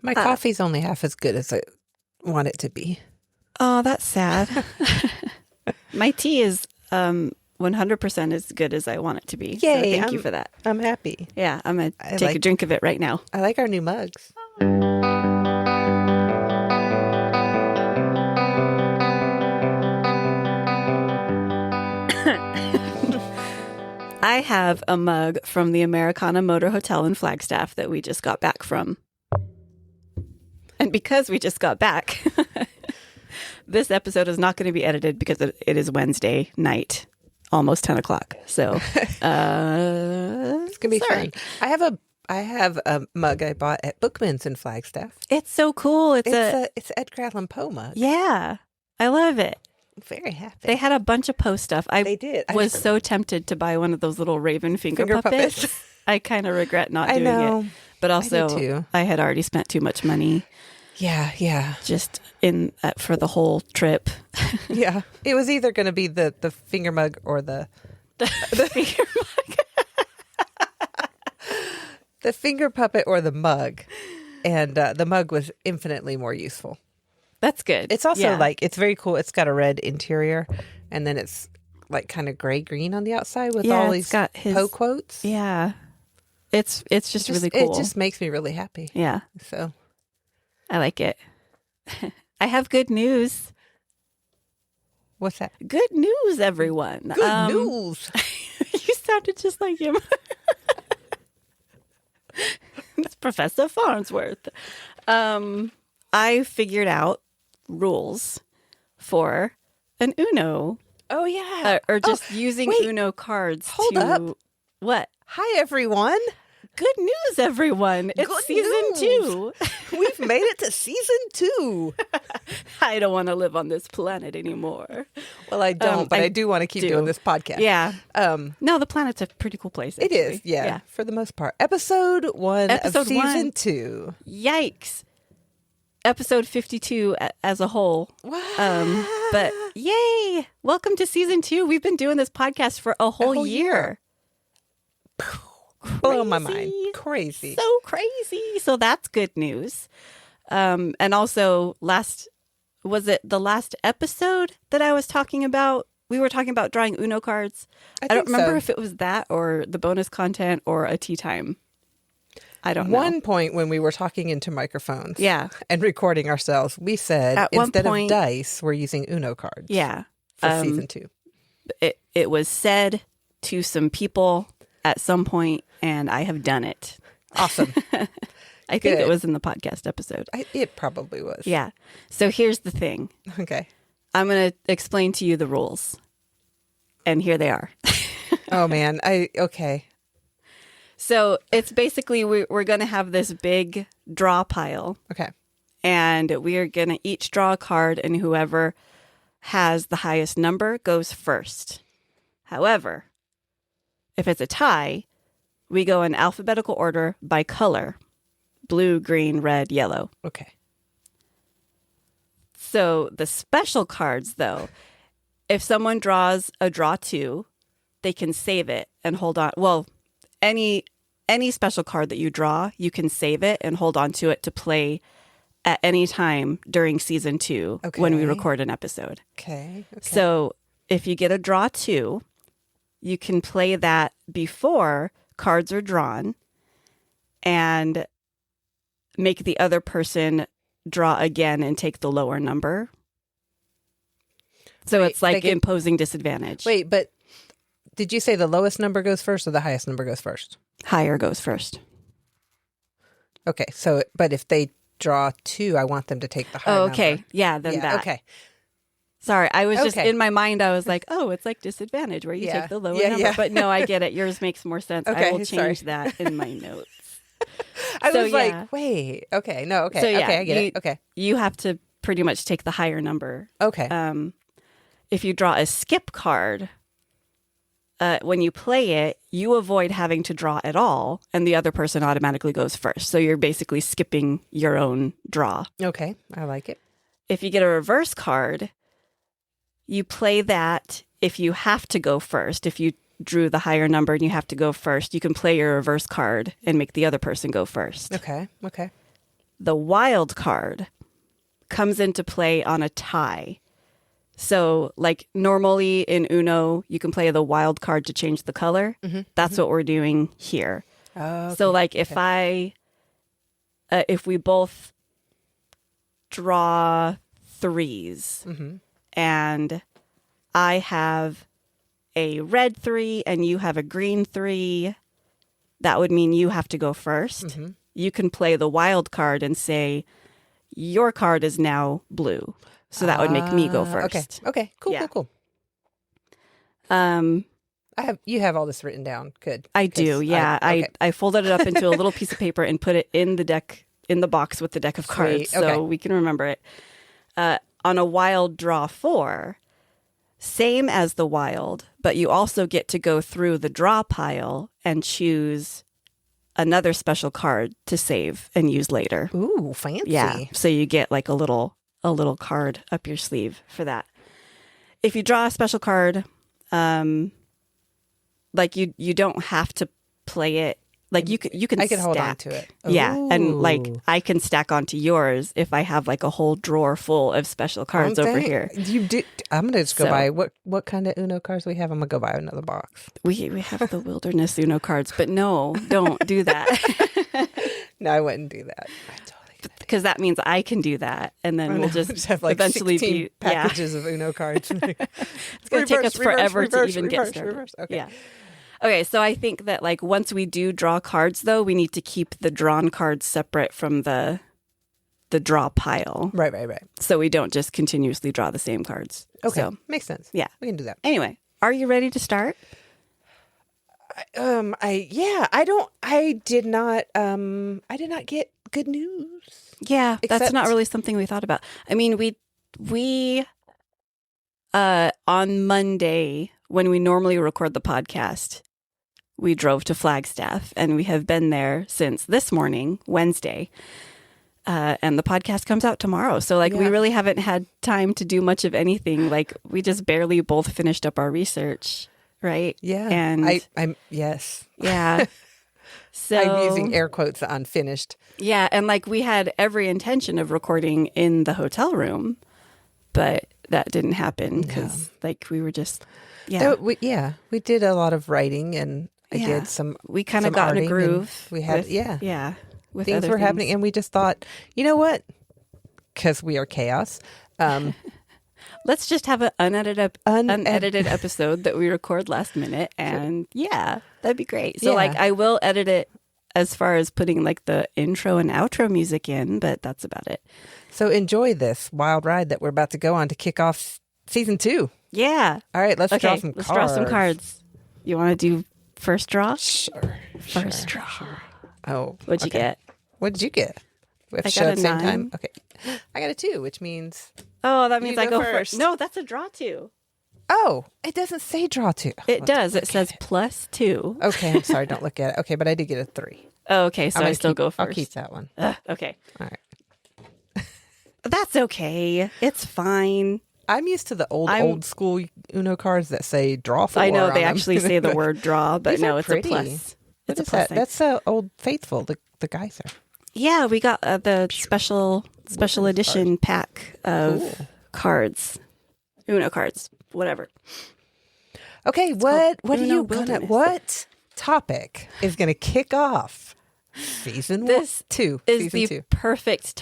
My coffee's only half as good as I want it to be. Oh, that's sad. My tea is 100% as good as I want it to be. Yay, so thank you for that. I'm happy. Yeah, I'm going to take a drink of it right now. I like our new mugs. I have a mug from the Americana Motor Hotel in Flagstaff that we just got back from. And because we just got back, this episode is not going to be edited because it is Wednesday night, almost 10 o'clock. So it's going to be fun. I have a mug I bought at Bookman's in Flagstaff. It's so cool. It's Edgar Allan Poe mug. Yeah, I love it. Very happy. They had a bunch of Poe stuff. They did. I was so tempted to buy one of those little raven finger puppets. I kind of regret not doing it. But also, I had already spent too much money. Yeah. Just for the whole trip. Yeah. It was either going to be the finger mug or the finger mug. The finger puppet or the mug. And the mug was infinitely more useful. That's good. It's also it's very cool. It's got a red interior and then it's like kind of gray-green on the outside with all these Poe quotes. Yeah. It's just really cool. It just makes me really happy. Yeah. So I like it. I have good news. What's that? Good news, everyone. Good news. You sounded just like him. It's Professor Farnsworth. I figured out rules for an Uno. Oh, yeah. Or just using Uno cards. Hold up. What? Hi, everyone. Good news, everyone. It's season 2. We've made it to season 2. I don't want to live on this planet anymore. Well, I don't, but I do want to keep doing this podcast. Yeah. No, the planet's a pretty cool place. Actually. It is, yeah, for the most part. Episode 1 of season 2. Yikes. Episode 52 as a whole. Wow. But yay. Welcome to season 2. We've been doing this podcast for a whole year. Blow my mind. Crazy. So crazy. So that's good news. And also was it the last episode that I was talking about? We were talking about drawing Uno cards. I don't remember if it was that or the bonus content or a tea time. I don't know. One point when we were talking into microphones and recording ourselves, we said instead of dice, we're using Uno cards. Yeah. For season 2. It was said to some people at some point, and I have done it. Awesome. I think it was in the podcast episode. It probably was. Yeah. So here's the thing. Okay. I'm going to explain to you the rules. And here they are. Oh, man. Okay. So it's basically we're going to have this big draw pile. Okay. And we are going to each draw a card, and whoever has the highest number goes first. However, if it's a tie, we go in alphabetical order by color. Blue, green, red, yellow. Okay. So the special cards, though, if someone draws a draw 2, they can save it and hold on. Well, any special card that you draw, you can save it and hold on to it to play at any time during season 2 when we record an episode. Okay. So if you get a draw 2, you can play that before cards are drawn and make the other person draw again and take the lower number. So it's like imposing disadvantage. Wait, but did you say the lowest number goes first or the highest number goes first? Higher goes first. Okay, so, but if they draw 2, I want them to take the higher number. Okay, yeah, then that. Okay. Sorry, I was just in my mind, I was like, oh, it's like disadvantage where you take the lower number. Yeah. But no, I get it. Yours makes more sense. I will change that in my notes. I was like, wait, okay, no, okay. So, okay, I get it. Okay. You have to pretty much take the higher number. Okay. If you draw a skip card, when you play it, you avoid having to draw at all, and the other person automatically goes first. So you're basically skipping your own draw. Okay, I like it. If you get a reverse card, you play that if you have to go first. If you drew the higher number and you have to go first, you can play your reverse card and make the other person go first. Okay. The wild card comes into play on a tie. So like normally in Uno, you can play the wild card to change the color. That's what we're doing here. Oh, okay. So like if we both draw threes and I have a red 3 and you have a green 3, that would mean you have to go first. You can play the wild card and say, your card is now blue. So that would make me go first. Okay. Cool. Yeah. Cool. You have all this written down. Good. I do. Yeah. I folded it up into a little piece of paper and put it in the deck, in the box with the deck of cards. So we can remember it. On a wild draw 4, same as the wild, but you also get to go through the draw pile and choose another special card to save and use later. Ooh, fancy. Yeah. So you get like a little card up your sleeve for that. If you draw a special card, like you don't have to play it. Like you can I can stack. hold on to it. Yeah. Ooh. And like I can stack onto yours if I have like a whole drawer full of special cards over here. You do. I'm gonna just go buy what kind of Uno cards we have. I'm gonna go buy another box. We have the wilderness Uno cards, but no, don't do that. No, I wouldn't do that. Because that means I can do that, and then we'll just have like eventually 16 packages of Uno cards. It's going to take us forever to even get started. Okay. Yeah. Okay, so I think that like once we do draw cards, though, we need to keep the drawn cards separate from the draw pile. Right. So we don't just continuously draw the same cards. Okay, So, makes sense. yeah, we can do that. Anyway, are you ready to start? I did not get good news. Yeah, that's not really something we thought about. I mean, we on Monday when we normally record the podcast, we drove to Flagstaff, and we have been there since this morning, Wednesday. And the podcast comes out tomorrow. So like we really haven't had time to do much of anything. Like we just barely both finished up our research, right? Yeah. And I'm yes. Yeah. So I'm using air quotes, unfinished. Yeah, and like we had every intention of recording in the hotel room, but that didn't happen because like we were just we did a lot of writing, and I did some. We kind of got in a groove. We had with things were happening, and we just thought, you know what? Because we are chaos. Let's just have an unedited episode that we record last minute, and that'd be great. So like I will edit it as far as putting like the intro and outro music in, but that's about it. So enjoy this wild ride that we're about to go on to kick off season 2. Yeah. All right, let's draw some cards. Let's draw some cards. You want to do first draw? Sure. First draw. Sure. Oh. What'd you get? What did you get? We have to I show got at the a same 9. time. Okay. I got a 2, which means Oh, that means you I go first. first. No, that's a draw 2. Oh, it doesn't say draw 2. It does. It says +2. Okay, I'm sorry. Don't look at it. Okay, but I did get a 3. Oh, okay, so I still go first. I'll keep that one. Okay. All right. That's okay. It's fine. I'm used to the old school Uno cards that say draw 4. I know on they them. actually say the word draw, but These no, are it's pretty. a plus. What It's a is plus that? sign. That's Old Faithful, the geyser. Yeah, we got the special edition pack of cards. Uno cards, whatever. Okay, what are Uno you Wilderness. what topic is gonna kick off season 2? Is the perfect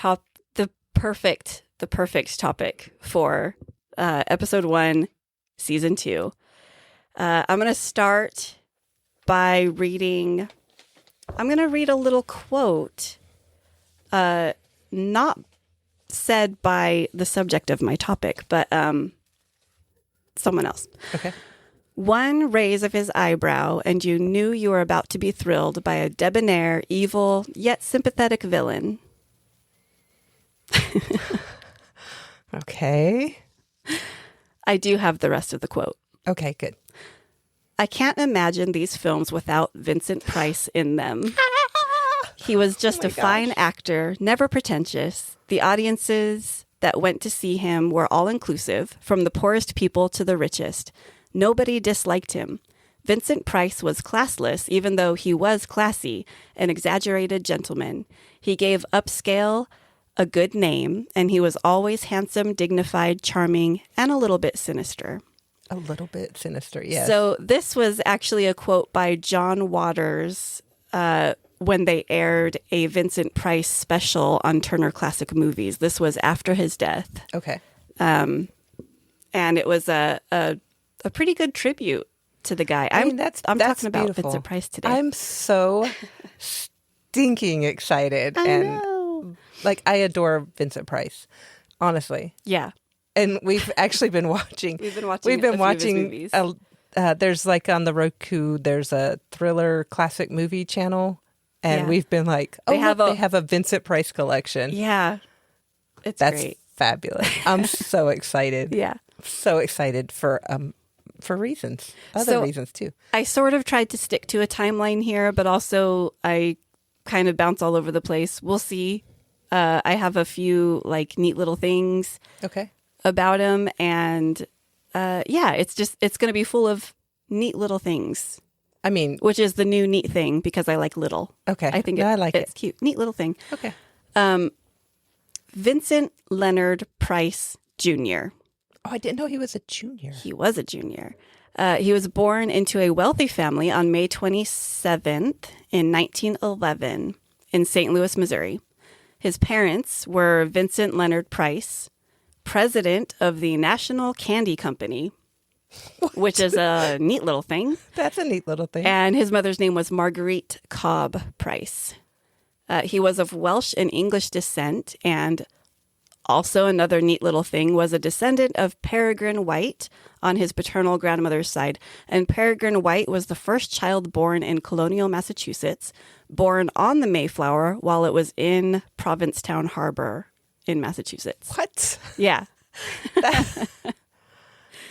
topic for episode 1, season 2. I'm gonna start by reading. I'm gonna read a little quote, not said by the subject of my topic, but someone else. Okay. One raise of his eyebrow, and you knew you were about to be thrilled by a debonair, evil, yet sympathetic villain. Okay. I do have the rest of the quote. Okay, good. I can't imagine these films without Vincent Price in them. He was just a fine actor, never pretentious. The audiences that went to see him were all inclusive, from the poorest people to the richest. Nobody disliked him. Vincent Price was classless, even though he was classy, an exaggerated gentleman. He gave upscale a good name, and he was always handsome, dignified, charming, and a little bit sinister. A little bit sinister, yes. So this was actually a quote by John Waters when they aired a Vincent Price special on Turner Classic Movies. This was after his death. Okay. And it was a pretty good tribute to the guy. I'm talking about beautiful. Vincent Price today. I'm so stinking excited. I know. Like, I adore Vincent Price, honestly. Yeah. And we've actually been watching. We've been watching movies. There's like on the Roku, there's a thriller classic movie channel. And we've been like, they have a Vincent Price collection. Yeah. That's great. Fabulous. I'm so excited. Yeah. So excited for reasons. Other reasons too. I sort of tried to stick to a timeline here, but also I kind of bounce all over the place. We'll see. I have a few like neat little things about him, and it's going to be full of neat little things. I mean, which is the new neat thing because I like little. Okay. I think I like it's cute. Neat little thing. Okay. Vincent Leonard Price Jr. Oh, I didn't know he was a junior. He was a junior. He was born into a wealthy family on May 27th in 1911 in St. Louis, Missouri. His parents were Vincent Leonard Price, president of the National Candy Company, which is a neat little thing. That's a neat little thing. And his mother's name was Marguerite Cobb Price. He was of Welsh and English descent, and also another neat little thing was a descendant of Peregrine White on his paternal grandmother's side. And Peregrine White was the first child born in colonial Massachusetts, born on the Mayflower while it was in Provincetown Harbor in Massachusetts. What? Yeah.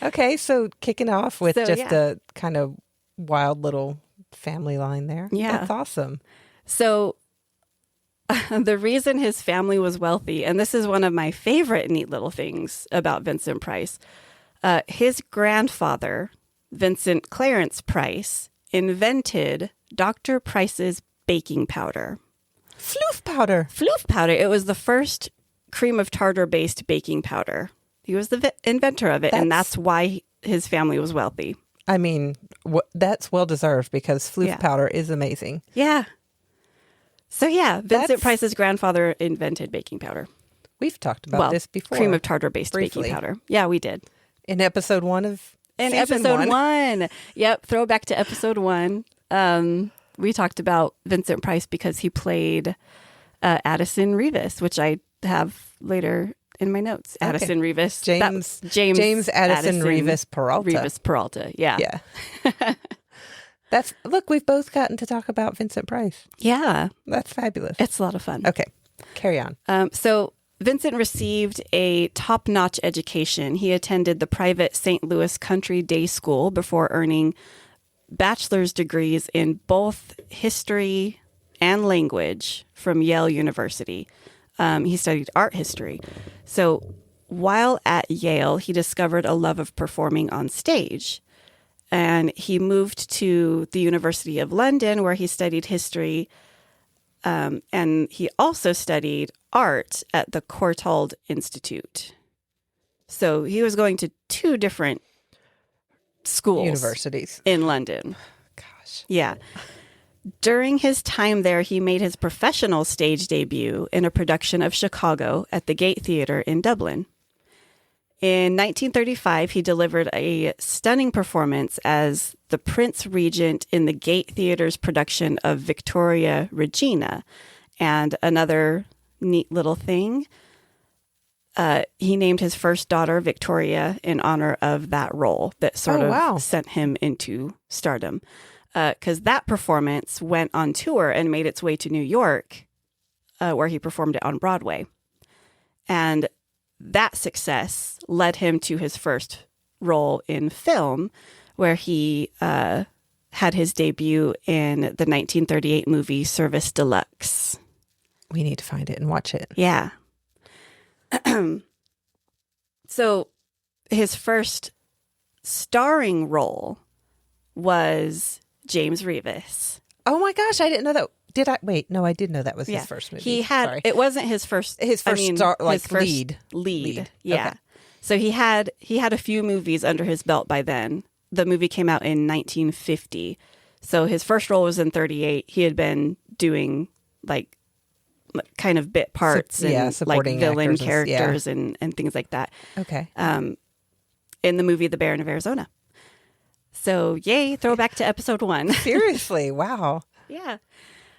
Okay, so kicking off with a kind of wild little family line there. Yeah. That's awesome. So the reason his family was wealthy, and this is one of my favorite neat little things about Vincent Price, his grandfather, Vincent Clarence Price, invented Dr. Price's baking powder. Floof powder. Floof powder. It was the first cream of tartar-based baking powder. He was the inventor of it, and that's why his family was wealthy. I mean, that's well-deserved because floof powder is amazing. Yeah. So Vincent Price's grandfather invented baking powder. We've talked about this before. Cream of tartar-based baking powder. Yeah, we did. In episode 1 of episode 1. Yep, throwback to episode 1. We talked about Vincent Price because he played Addison Revis, which I have later in my notes. Addison Revis. James Addison Revis Peralta. Revis Peralta, yeah. Yeah. Look, we've both gotten to talk about Vincent Price. Yeah. That's fabulous. It's a lot of fun. Okay, carry on. So Vincent received a top-notch education. He attended the private St. Louis Country Day School before earning bachelor's degrees in both history and language from Yale University. He studied art history. So while at Yale, he discovered a love of performing on stage. And he moved to the University of London, where he studied history. And he also studied art at the Courtauld Institute. So he was going to 2 different schools. Universities. In London. Gosh. Yeah. During his time there, he made his professional stage debut in a production of Chicago at the Gate Theatre in Dublin. In 1935, he delivered a stunning performance as the Prince Regent in the Gate Theatre's production of Victoria Regina. And another neat little thing, he named his first daughter Victoria in honor of that role that sort of sent him into stardom. Because that performance went on tour and made its way to New York, where he performed it on Broadway. And that success led him to his first role in film, where he had his debut in the 1938 movie Service Deluxe. We need to find it and watch it. Yeah. So his first starring role was James Revis. Oh my gosh, I didn't know that. Did I? Wait, no, I did know that was his first movie. He had, Sorry. It wasn't his first. His first lead. Yeah. Okay. So he had a few movies under his belt by then. The movie came out in 1950. So his first role was in 38. He had been doing like kind of bit parts and supporting like villain characters characters and things like that. Okay. In the movie The Baron of Arizona. So yay, throwback to episode 1. Seriously, wow. Yeah.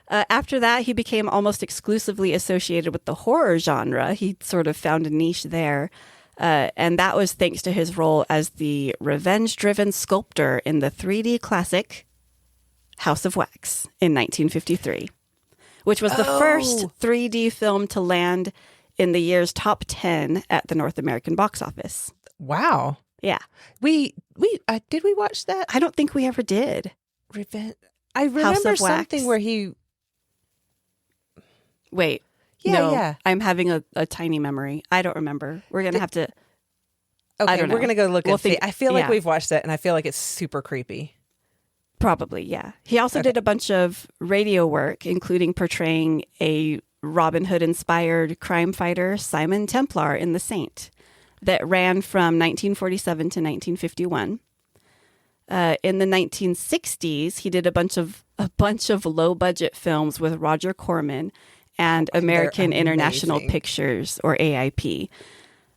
After that, he became almost exclusively associated with the horror genre. He sort of found a niche there. And that was thanks to his role as the revenge-driven sculptor in the 3D classic House of Wax in 1953, which was the first 3D film to land in the year's top 10 at the North American box office. Wow. Yeah. We did we watch that? I don't think we ever did. Revenge. I remember something where he... Wait. Yeah, no, yeah. I'm having a tiny memory. I don't remember. We're going to have to... Okay, I don't know. We're going to go look and see. I feel like yeah. we've watched that, and I feel like it's super creepy. Probably, yeah. He also did a bunch of radio work, including portraying a Robin Hood-inspired crime fighter, Simon Templar, in The Saint, that ran from 1947 to 1951. In the 1960s, he did a bunch of low-budget films with Roger Corman and American International Pictures, or AIP.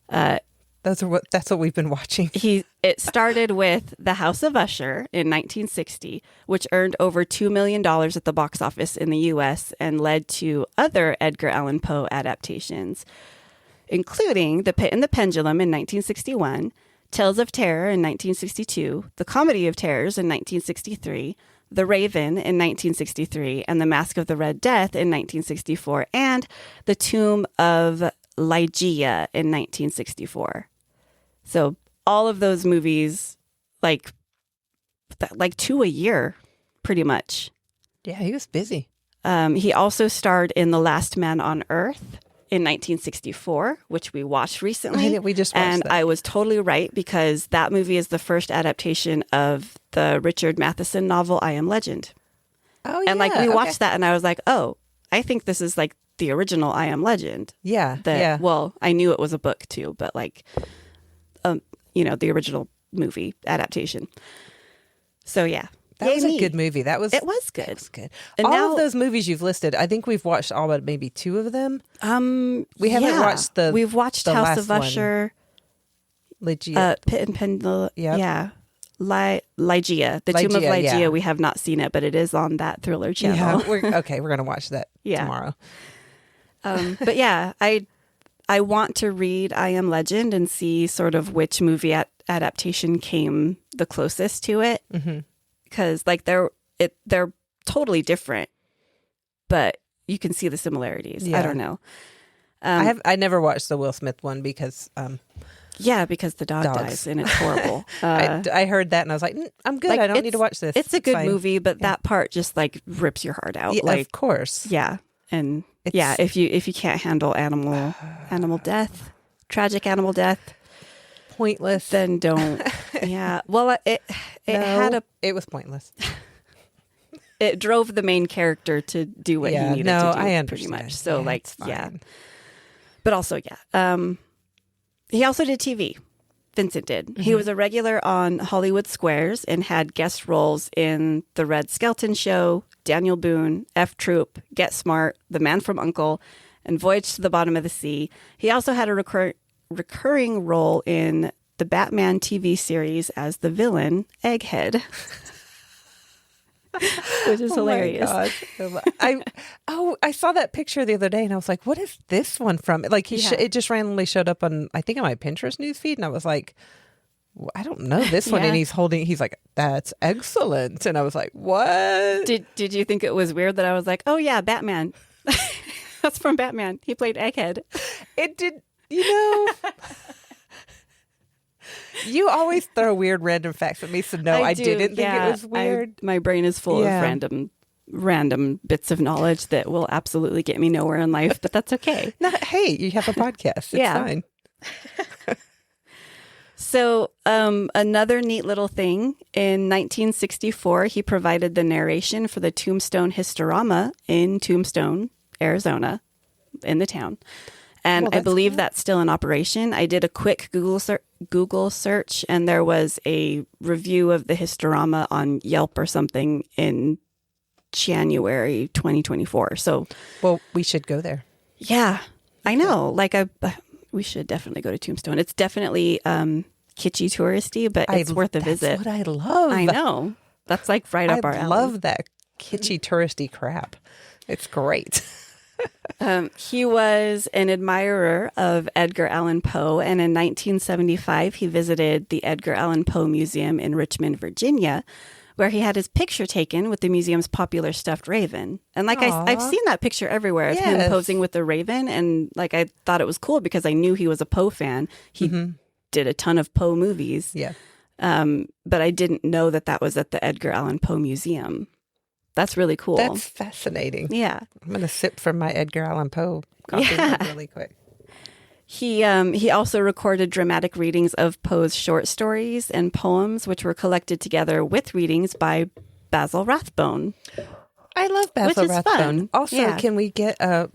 That's what we've been watching. It started with The House of Usher in 1960, which earned over $2 million at the box office in the U.S. and led to other Edgar Allan Poe adaptations, including The Pit and the Pendulum in 1961, Tales of Terror in 1962, The Comedy of Terrors in 1963, The Raven in 1963, and The Mask of the Red Death in 1964, and The Tomb of Ligeia in 1964. So all of those movies, like 2 a year, pretty much. Yeah, he was busy. He also starred in The Last Man on Earth in 1964, which we watched recently. We just watched that. I was totally right, because that movie is the first adaptation of the Richard Matheson novel I Am Legend. Oh, yeah. And we watched that, and I was like, oh, I think this is like the original I Am Legend. Yeah. Well, I knew it was a book too, but the original movie adaptation. So yeah. That was a good movie. It was good. It was good. And all of those movies you've listed, I think we've watched all but maybe 2 of them. We haven't watched We've watched House of Usher, Ligeia. Pit and Pendulum. Yep. Yeah. Ligeia. The Tomb of Ligeia. We have not seen it, but it is on that Thriller channel. Yeah, we're going to watch that tomorrow. But yeah, I want to read I Am Legend and see sort of which movie adaptation came the closest to it. Because they're totally different, but you can see the similarities. Yeah. I don't know. I never watched the Will Smith one because because the dog dies and it's horrible. I heard that and I was like, I'm good. I don't need to watch this. It's a good movie, but that part just rips your heart out. Yeah, of course. Yeah, and if you can't handle animal death, tragic animal death, pointless, then don't. Yeah. Well, it was pointless. It drove the main character to do what he needed to do. I understand. Pretty much. So but also he also did TV. Vincent did. Mm-hmm. He was a regular on Hollywood Squares and had guest roles in The Red Skelton Show, Daniel Boone, F Troop, Get Smart, The Man from U.N.C.L.E., and Voyage to the Bottom of the Sea. He also had a recurring role in the Batman TV series as the villain, Egghead. Which is hilarious. I saw that picture the other day and I was like, what is this one from? It just randomly showed up on, I think, on my Pinterest newsfeed, and I was like, I don't know this one. And he's like, that's excellent. And I was like, what? Did you think it was weird that I was like, oh yeah, Batman. That's from Batman. He played Egghead. It did, You always throw weird random facts at me, so no, I didn't think it was weird. My brain is full of random bits of knowledge that will absolutely get me nowhere in life, but that's okay. No, hey, you have a podcast. It's fine. So another neat little thing, in 1964, he provided the narration for the Tombstone Historama in Tombstone, Arizona, in the town. And I believe cool. That's still in operation. I did a quick Google search, and there was a review of the Historama on Yelp or something in January 2024. So, well, we should go there. Yeah, I know. Like, we should definitely go to Tombstone. It's definitely kitschy touristy, but it's worth a visit. That's what I love. I know. That's like right up our alley. I love that kitschy touristy crap. It's great. He was an admirer of Edgar Allan Poe, and in 1975, he visited the Edgar Allan Poe Museum in Richmond, Virginia, where he had his picture taken with the museum's popular stuffed raven. And like I've seen that picture everywhere of him posing with the raven, and like I thought it was cool because I knew he was a Poe fan. He did a ton of Poe movies. Yeah. But I didn't know that was at the Edgar Allan Poe Museum. That's really cool. That's fascinating. Yeah. I'm going to sip from my Edgar Allan Poe coffee really quick. He also recorded dramatic readings of Poe's short stories and poems, which were collected together with readings by Basil Rathbone. I love Basil Rathbone. Fun. Also, can we get a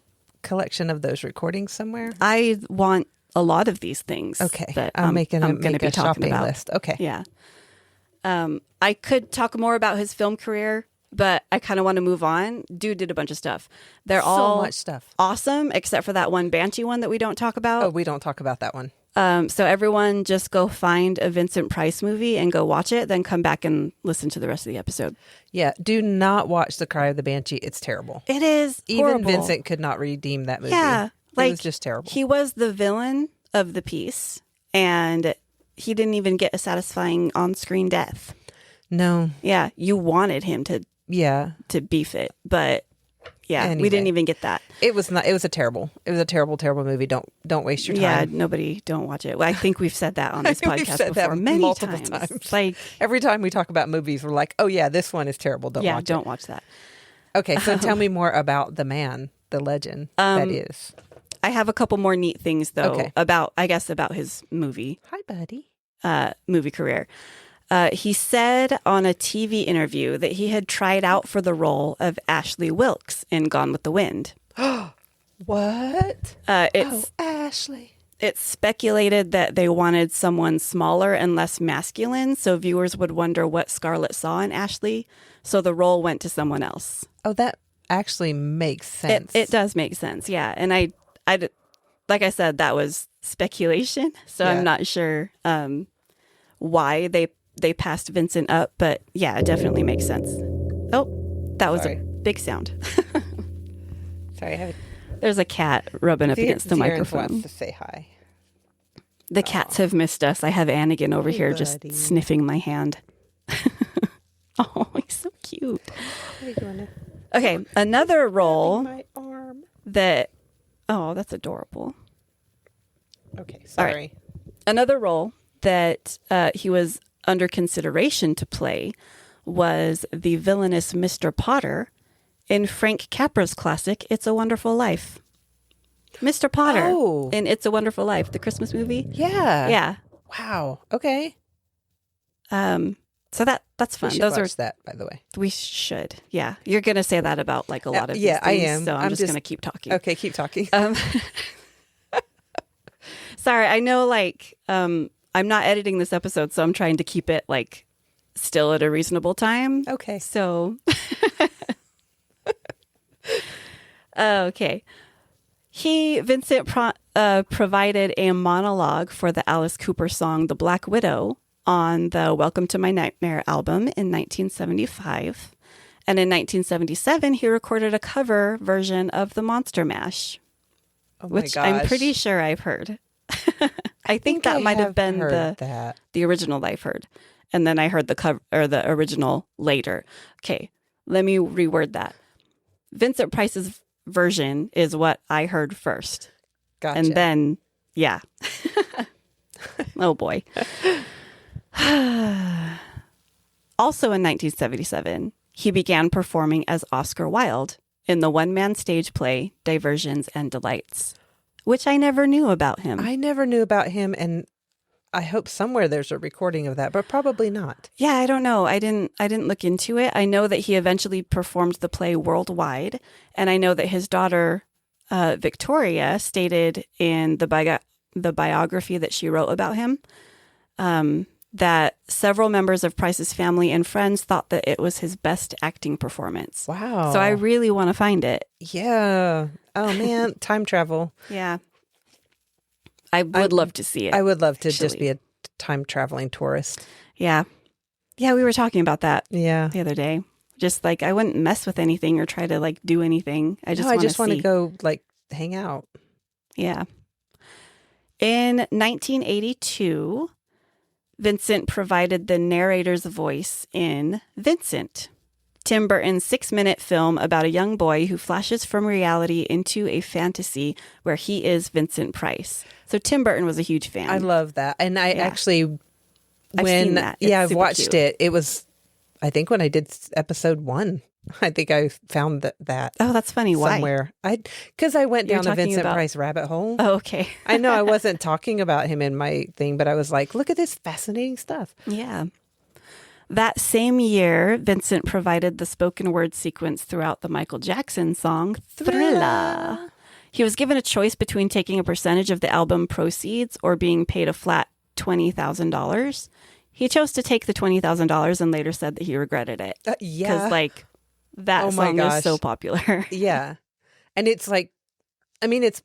collection of those recordings somewhere? I want a lot of these things. Okay. That I'm going to be make a talking shopping about. list. Okay. Yeah. I could talk more about his film career, but I kind of want to move on. Dude did a bunch of stuff. They're all so much stuff. Awesome, except for that one Banshee one that we don't talk about. Oh, we don't talk about that one. So everyone just go find a Vincent Price movie and go watch it, then come back and listen to the rest of the episode. Yeah, do not watch The Cry of the Banshee. It's terrible. It is Even Vincent could not redeem that movie. Yeah. It was just terrible. He was the villain of the piece, and he didn't even get a satisfying on-screen death. No. Yeah, you wanted him to beef it, but anyway, we didn't even get that. It was a terrible movie. Don't waste your time. Yeah, don't watch it. Well, I think we've said that on this podcast before multiple times. Like every time we talk about movies, we're like, oh yeah, this one is terrible. Don't watch that. Okay, so tell me more about the man, the legend that is. I have a couple more neat things though about his movie. Hi, buddy. Movie career. He said on a TV interview that he had tried out for the role of Ashley Wilkes in Gone with the Wind. What? Ashley. It's speculated that they wanted someone smaller and less masculine, so viewers would wonder what Scarlett saw in Ashley, so the role went to someone else. Oh, that actually makes sense. It does make sense, yeah. And I like I said, that was speculation, so I'm not sure why they passed Vincent up, but yeah, it definitely makes sense. Oh, that was a big sound. Sorry, there's a cat rubbing up against the microphone. Wants to say hi. The cats have missed us. I have Anakin over here just sniffing my hand. Oh, he's so cute. Okay, another role my arm. that's adorable. Okay, sorry. Right. Another role that he was under consideration to play was the villainous Mr. Potter in Frank Capra's classic It's a Wonderful Life. Mr. Potter in It's a Wonderful Life, the Christmas movie. Yeah. Wow. Okay. So that's fun. We should watch that, by the way. We should. Yeah. You're going to say that about like a lot of these things. I am. So I'm just going to keep talking. Okay, keep talking. Sorry, I know like I'm not editing this episode, so I'm trying to keep it like still at a reasonable time. Okay. So okay. Vincent provided a monologue for the Alice Cooper song The Black Widow on the Welcome to My Nightmare album in 1975. And in 1977, he recorded a cover version of the Monster Mash, which I'm pretty sure I've heard. I think that might have been the original I've heard. And then I heard the cover or the original later. Okay, let me reword that. Vincent Price's version is what I heard first. Gotcha. And then, yeah. Oh boy. Also in 1977, he began performing as Oscar Wilde in the one-man stage play Diversions and Delights, which I never knew about him. I never knew about him, and I hope somewhere there's a recording of that, but probably not. Yeah, I don't know. I didn't look into it. I know that he eventually performed the play worldwide, and I know that his daughter Victoria stated in the biography that she wrote about him that several members of Price's family and friends thought that it was his best acting performance. Wow. So I really want to find it. Yeah. Oh, man. Time travel. Yeah. I would love to see it. I would love to just be a time traveling tourist. Yeah. Yeah, we were talking about that the other day. Just like I wouldn't mess with anything or try to like do anything. I just want to go like hang out. Yeah. In 1982, Vincent provided the narrator's voice in Vincent, Tim Burton's 6-minute film about a young boy who flashes from reality into a fantasy where he is Vincent Price. So Tim Burton was a huge fan. I love that. And I actually, seen that. I've watched it. It was, I think when I did episode 1, I think I found that. Oh, that's funny. Somewhere. Why? Because I went down a Vincent Price rabbit hole. Oh, okay. I know I wasn't talking about him in my thing, but I was like, look at this fascinating stuff. Yeah. That same year, Vincent provided the spoken word sequence throughout the Michael Jackson song, Thriller. He was given a choice between taking a percentage of the album proceeds or being paid a flat $20,000. He chose to take the $20,000 and later said that he regretted it. Because, like, that song is so popular. Yeah. And it's like, I mean, it's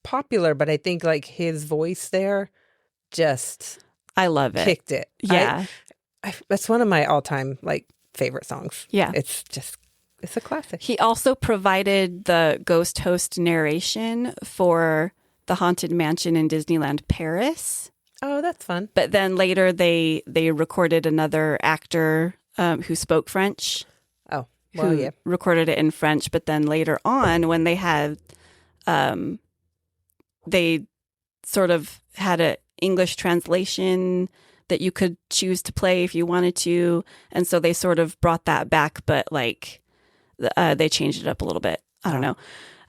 popular, but I think, like, his voice there just... I love it. Kicked it. Yeah. That's one of my all-time, like, favorite songs. Yeah. It's a classic. He also provided the ghost host narration for the Haunted Mansion in Disneyland Paris. Oh, that's fun. But then later they recorded another actor who spoke French. Oh, well, who recorded it in French. But then later on, when they had, they sort of had an English translation that you could choose to play if you wanted to. And so they sort of brought that back, but like they changed it up a little bit. I don't know.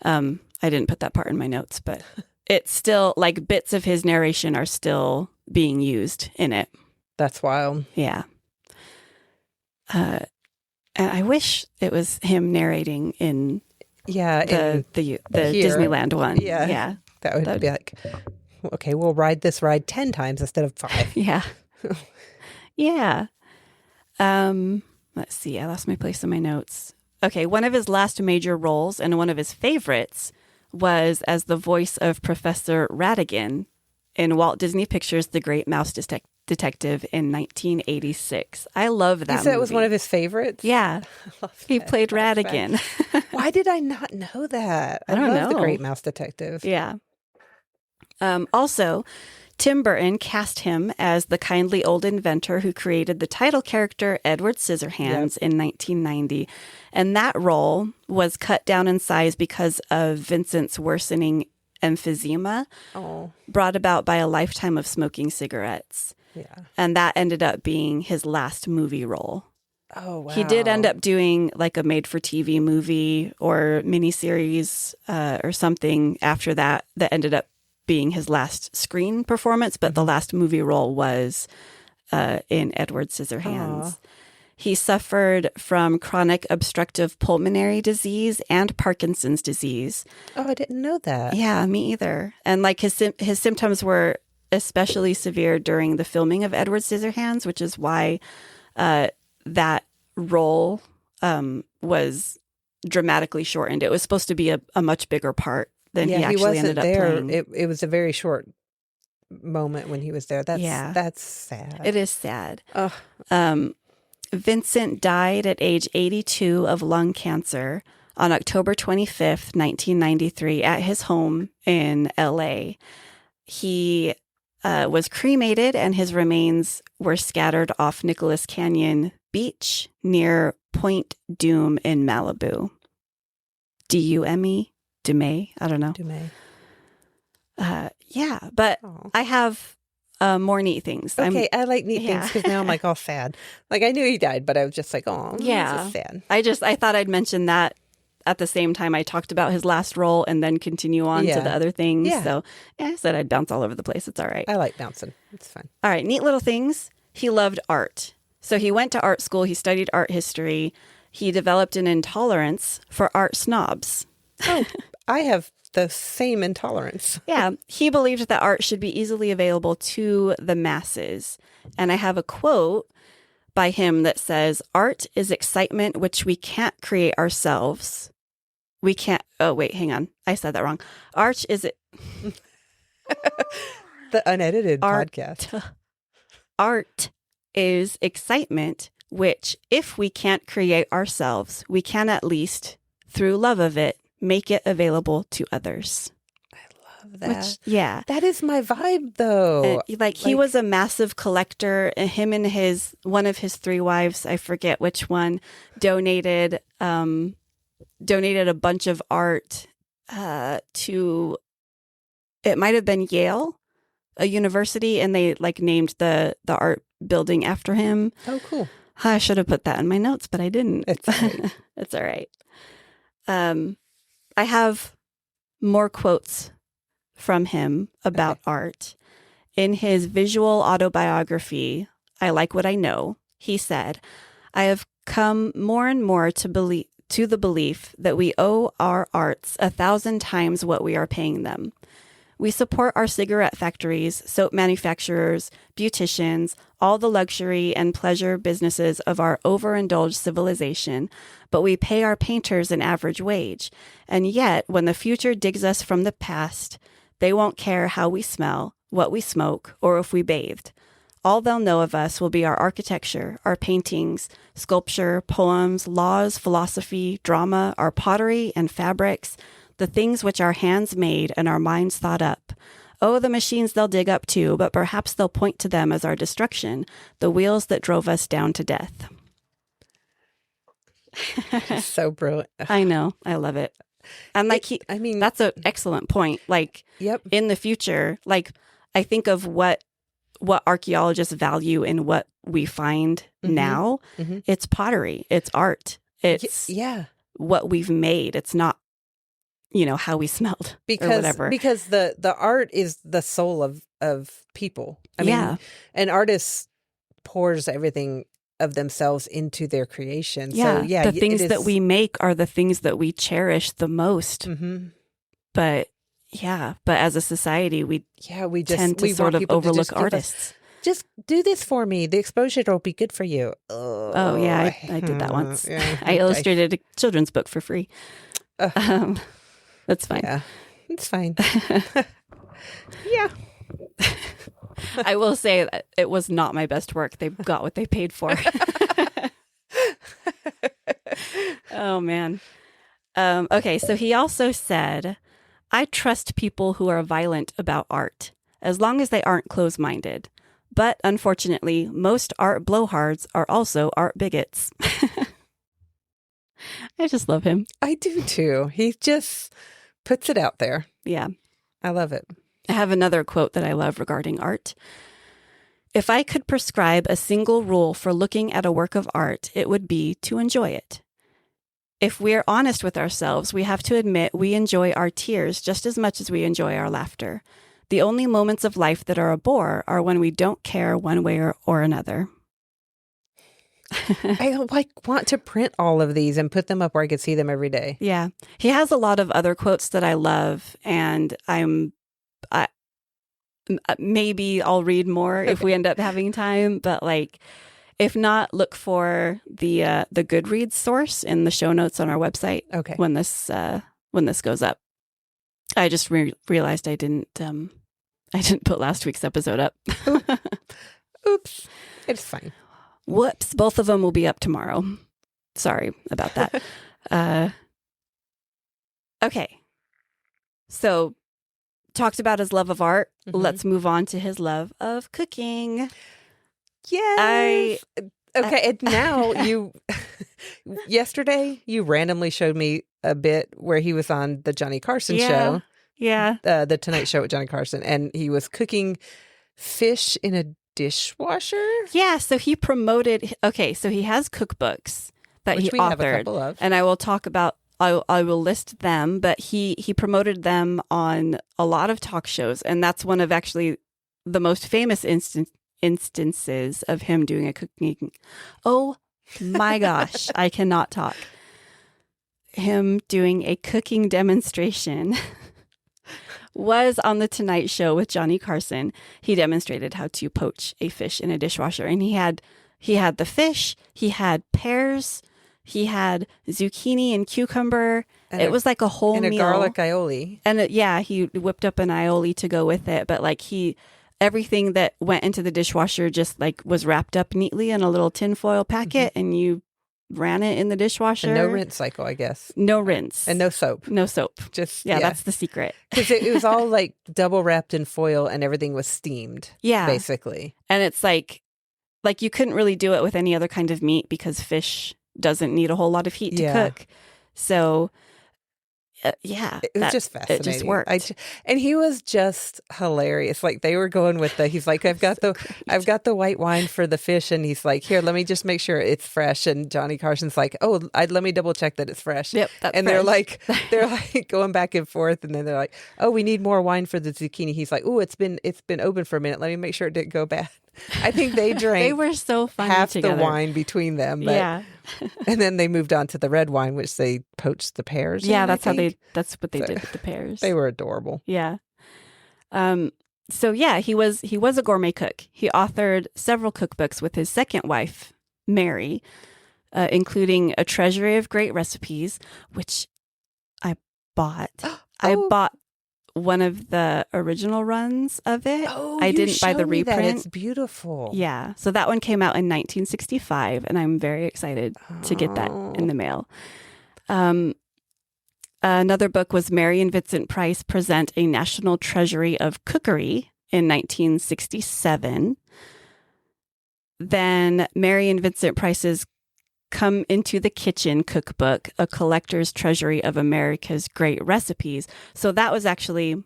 I didn't put that part in my notes, but it's still like bits of his narration are still being used in it. That's wild. Yeah. And I wish it was him narrating in the Disneyland one. Yeah. That would be like, okay, we'll ride this ride 10 times instead of 5. Yeah. Yeah. Let's see. I lost my place in my notes. Okay. One of his last major roles and one of his favorites was as the voice of Professor Ratigan in Walt Disney Pictures' The Great Mouse Detective in 1986. I love that movie. You said it was one of his favorites? Yeah. He played Ratigan. Why did I not know that? I don't love know. The Great Mouse Detective. Yeah. Also, Tim Burton cast him as the kindly old inventor who created the title character Edward Scissorhands in 1990. And that role was cut down in size because of Vincent's worsening emphysema brought about by a lifetime of smoking cigarettes. Yeah. And that ended up being his last movie role. Oh, wow. He did end up doing like a made-for-TV movie or miniseries or something after that ended up being his last screen performance, but the last movie role was in Edward Scissorhands. He suffered from chronic obstructive pulmonary disease and Parkinson's disease. Oh, I didn't know that. Yeah, me either. And like his symptoms were especially severe during the filming of Edward Scissorhands, which is why that role was dramatically shortened. It was supposed to be a much bigger part than he actually ended up playing. It was a very short moment when he was there. That's sad. It is sad. Vincent died at age 82 of lung cancer on October 25th, 1993 at his home in LA. He was cremated and his remains were scattered off Nicholas Canyon Beach near Point Dume in Malibu. D-U-M-E? Dume? I don't know. Dume. Yeah, but I have more neat things. Okay, I like neat things because now I'm like all sad. Like I knew he died, but I was just like, oh, yeah, this is sad. I thought I'd mention that at the same time, I talked about his last role and then continue on to the other things. Yeah. So I said I'd bounce all over the place. It's all right. I like bouncing. It's fun. All right. Neat little things. He loved art. So he went to art school. He studied art history. He developed an intolerance for art snobs. Oh, I have the same intolerance. Yeah. He believed that art should be easily available to the masses. And I have a quote by him that says, "Art is excitement which we can't create ourselves. We can't." Oh, wait, hang on. I said that wrong. Art is it. The unedited podcast. Art is excitement which, if we can't create ourselves, we can at least, through love of it, make it available to others. I love that. Which, yeah. That is my vibe, though. He was a massive collector. Him and one of his 3 wives, I forget which one, donated a bunch of art to, it might have been Yale, a university, and they named the art building after him. Oh, cool. I should have put that in my notes, but I didn't. It's all right. It's all right. I have more quotes from him about art. In his visual autobiography, I Like What I Know, he said, "I have come more and more to the belief that we owe our arts 1,000 times what we are paying them. We support our cigarette factories, soap manufacturers, beauticians, all the luxury and pleasure businesses of our overindulged civilization, but we pay our painters an average wage. And yet, when the future digs us from the past, they won't care how we smell, what we smoke, or if we bathed. All they'll know of us will be our architecture, our paintings, sculpture, poems, laws, philosophy, drama, our pottery and fabrics, the things which our hands made and our minds thought up. Oh, the machines they'll dig up too, but perhaps they'll point to them as our destruction, the wheels that drove us down to death." So brilliant. I know. I love it. And that's an excellent point. Yep. In the future, I think of what archaeologists value in what we find now. Mm-hmm. It's pottery. It's art. It's what we've made. It's not, how we smelled or whatever. Because the art is the soul of people. I mean, an artist pours everything of themselves into their creation. Yeah. So, the things that we make are the things that we cherish the most. Mm-hmm. But as a society, we tend to sort of overlook artists. Just do this for me. The exposure will be good for you. Oh, yeah. I did that once. Yeah. I illustrated a children's book for free. That's fine. Yeah, it's fine. Yeah. I will say that it was not my best work. They got what they paid for. Oh, man. Okay, so he also said, "I trust people who are violent about art, as long as they aren't close-minded. But unfortunately, most art blowhards are also art bigots." I just love him. I do too. He just puts it out there. Yeah. I love it. I have another quote that I love regarding art. "If I could prescribe a single rule for looking at a work of art, it would be to enjoy it. If we're honest with ourselves, we have to admit we enjoy our tears just as much as we enjoy our laughter. The only moments of life that are a bore are when we don't care one way or another." I want to print all of these and put them up where I could see them every day. Yeah. He has a lot of other quotes that I love, and maybe I'll read more if we end up having time, but if not, look for the Goodreads source in the show notes on our website. Okay. When this goes up. I just realized I didn't put last week's episode up. Oops. It's fine. Whoops. Both of them will be up tomorrow. Sorry about that. Okay. So talked about his love of art. Mm-hmm. Let's move on to his love of cooking. Yes. Okay. And now yesterday you randomly showed me a bit where he was on the Johnny Carson show. Yeah. The Tonight Show with Johnny Carson. And he was cooking fish in a dishwasher. Yeah. So he promoted. Okay. So he has cookbooks that Which he we authored. have a couple of. And I will talk about I will list them, but he promoted them on a lot of talk shows, and that's one of actually the most famous instances of him doing a cooking. Oh my gosh, I cannot talk. Him doing a cooking demonstration was on The Tonight Show with Johnny Carson. He demonstrated how to poach a fish in a dishwasher, and he had the fish, he had pears, he had zucchini and cucumber. And it was like a whole meal. And a garlic aioli. And he whipped up an aioli to go with it. But like everything that went into the dishwasher just like was wrapped up neatly in a little tinfoil packet, and you ran it in the dishwasher. And no rinse cycle, I guess. No rinse. And no soap. No soap. Just that's the secret. Because it was all like double wrapped in foil and everything was steamed. Yeah. Basically. And it's like you couldn't really do it with any other kind of meat because fish doesn't need a whole lot of heat to cook. So, it was just fascinating. It just worked. And he was just hilarious. Like they were going with he's like, I've got the white wine for the fish, and he's like, here, let me just make sure it's fresh. And Johnny Carson's like, oh, let me double check that it's fresh. Yep, that's and fresh. they're like going back and forth, and then they're like, oh, we need more wine for the zucchini. He's like, oh, it's been open for a minute. Let me make sure it didn't go bad. I think they drank. They were so funny half together. the wine between them. But, yeah. And then they moved on to the red wine, which they poached the pears. Yeah, that's what they did with the pears. They were adorable. Yeah. So yeah, he was a gourmet cook. He authored several cookbooks with his second wife, Mary, including A Treasury of Great Recipes, which I bought. I bought one of the original runs of it. Oh, I didn't buy the reprint. It's beautiful. Yeah. So that one came out in 1965, and I'm very excited to get that in the mail. Another book was Mary and Vincent Price Present a National Treasury of Cookery in 1967. Then Mary and Vincent Price's Come Into the Kitchen cookbook, A Collector's Treasury of America's Great Recipes. So that was actually,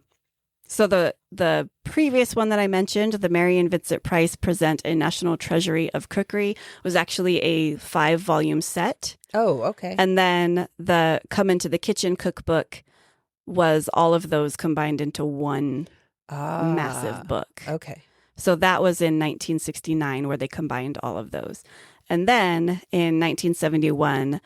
the previous one that I mentioned, the Mary and Vincent Price Present a National Treasury of Cookery, was actually a 5-volume set. Oh, okay. And then the Come Into the Kitchen cookbook was all of those combined into one massive book. Okay. So that was in 1969 where they combined all of those. And then in 1971,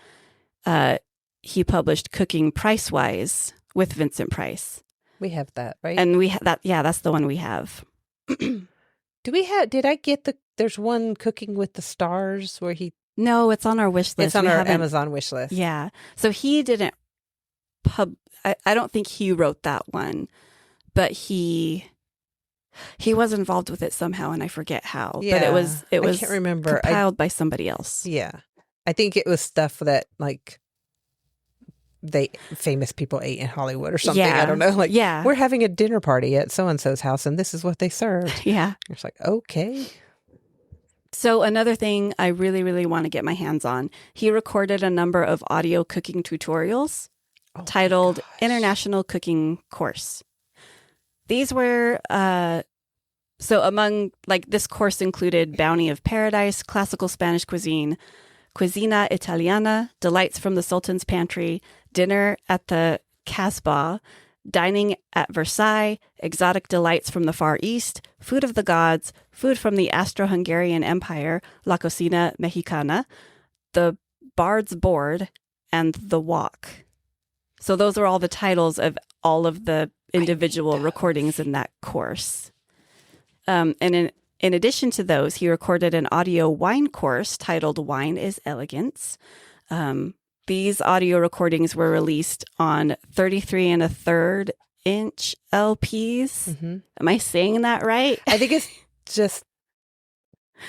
he published Cooking Price-Wise with Vincent Price. We have that, right? And we that that's the one we have. Did I get there's one Cooking with the Stars where he... No, it's on our wish list. It's on our Amazon wish list. Yeah. So he didn't I don't think he wrote that one, but he was involved with it somehow, and I forget how. Yeah, but it was I can't remember. Compiled by somebody else. Yeah. I think it was stuff that like famous people ate in Hollywood or something. Yeah. I don't know. Like, yeah, we're having a dinner party at so-and-so's house, and this is what they served. Yeah. It's like, okay. So another thing I really, really want to get my hands on, he recorded a number of audio cooking tutorials titled International Cooking Course. These were, so among, like, this course included Bounty of Paradise, Classical Spanish Cuisine, Cucina Italiana, Delights from the Sultan's Pantry, Dinner at the Casbah, Dining at Versailles, Exotic Delights from the Far East, Food of the Gods, Food from the Austro-Hungarian Empire, La Cocina Mexicana, The Bard's Board, and The Walk. So those are all the titles of all of the individual recordings in that course. And in addition to those, he recorded an audio wine course titled Wine is Elegance. These audio recordings were released on 33 1/3 inch LPs. Mm-hmm. Am I saying that right? I think it's just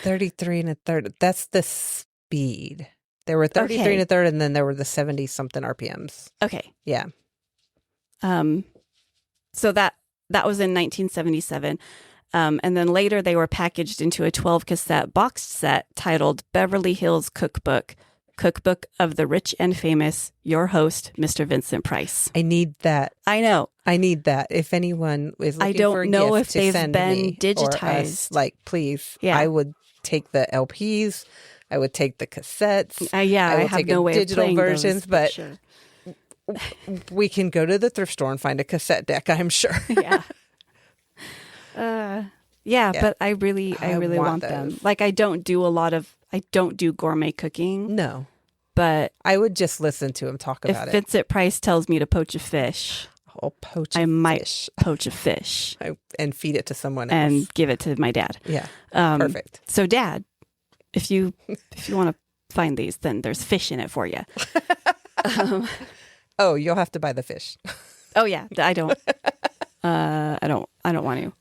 33 1/3. That's the speed. There were 33 1/3, and then there were the 70-something RPMs. Okay. Yeah. So that was in 1977. And then later they were packaged into a 12-cassette boxed set titled Beverly Hills Cookbook of the Rich and Famous, your host, Mr. Vincent Price. I need that. I know. I need that. If anyone is looking for a gift, I don't know if they've been digitized. Like, please, yeah. I would take the LPs. I would take the cassettes. Yeah, I have no way digital of playing versions, those, but sure. we can go to the thrift store and find a cassette deck, I'm sure. Yeah. Yeah, but I really want them. Like, I don't do gourmet cooking. No. But I would just listen to him talk about it. If Vincent Price tells me to poach a fish, I might poach a fish. And feed it to someone else. And give it to my dad. Yeah. Perfect. So, Dad, if you want to find these, then there's fish in it for you. You'll have to buy the fish. Oh yeah, I don't. I don't want to.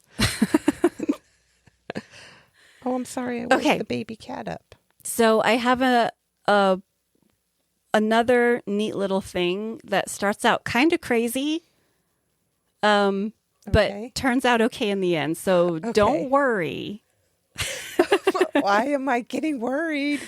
Oh, I'm sorry. I woke the baby cat up. So I have another neat little thing that starts out kind of crazy, but turns out okay in the end. So don't worry. Why am I getting worried?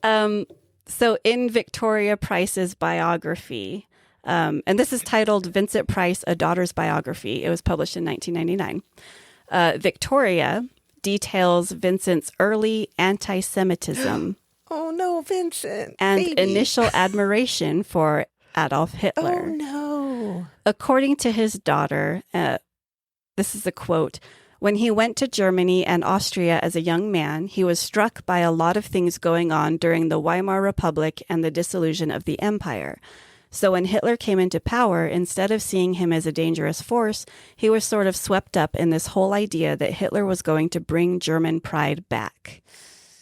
So in Victoria Price's biography, and this is titled Vincent Price, A Daughter's Biography. It was published in 1999. Victoria details Vincent's early anti-Semitism. Oh no, Vincent. And initial admiration for Adolf Hitler. Oh no. According to his daughter, this is a quote, "When he went to Germany and Austria as a young man, he was struck by a lot of things going on during the Weimar Republic and the dissolution of the empire. So when Hitler came into power, instead of seeing him as a dangerous force, he was sort of swept up in this whole idea that Hitler was going to bring German pride back.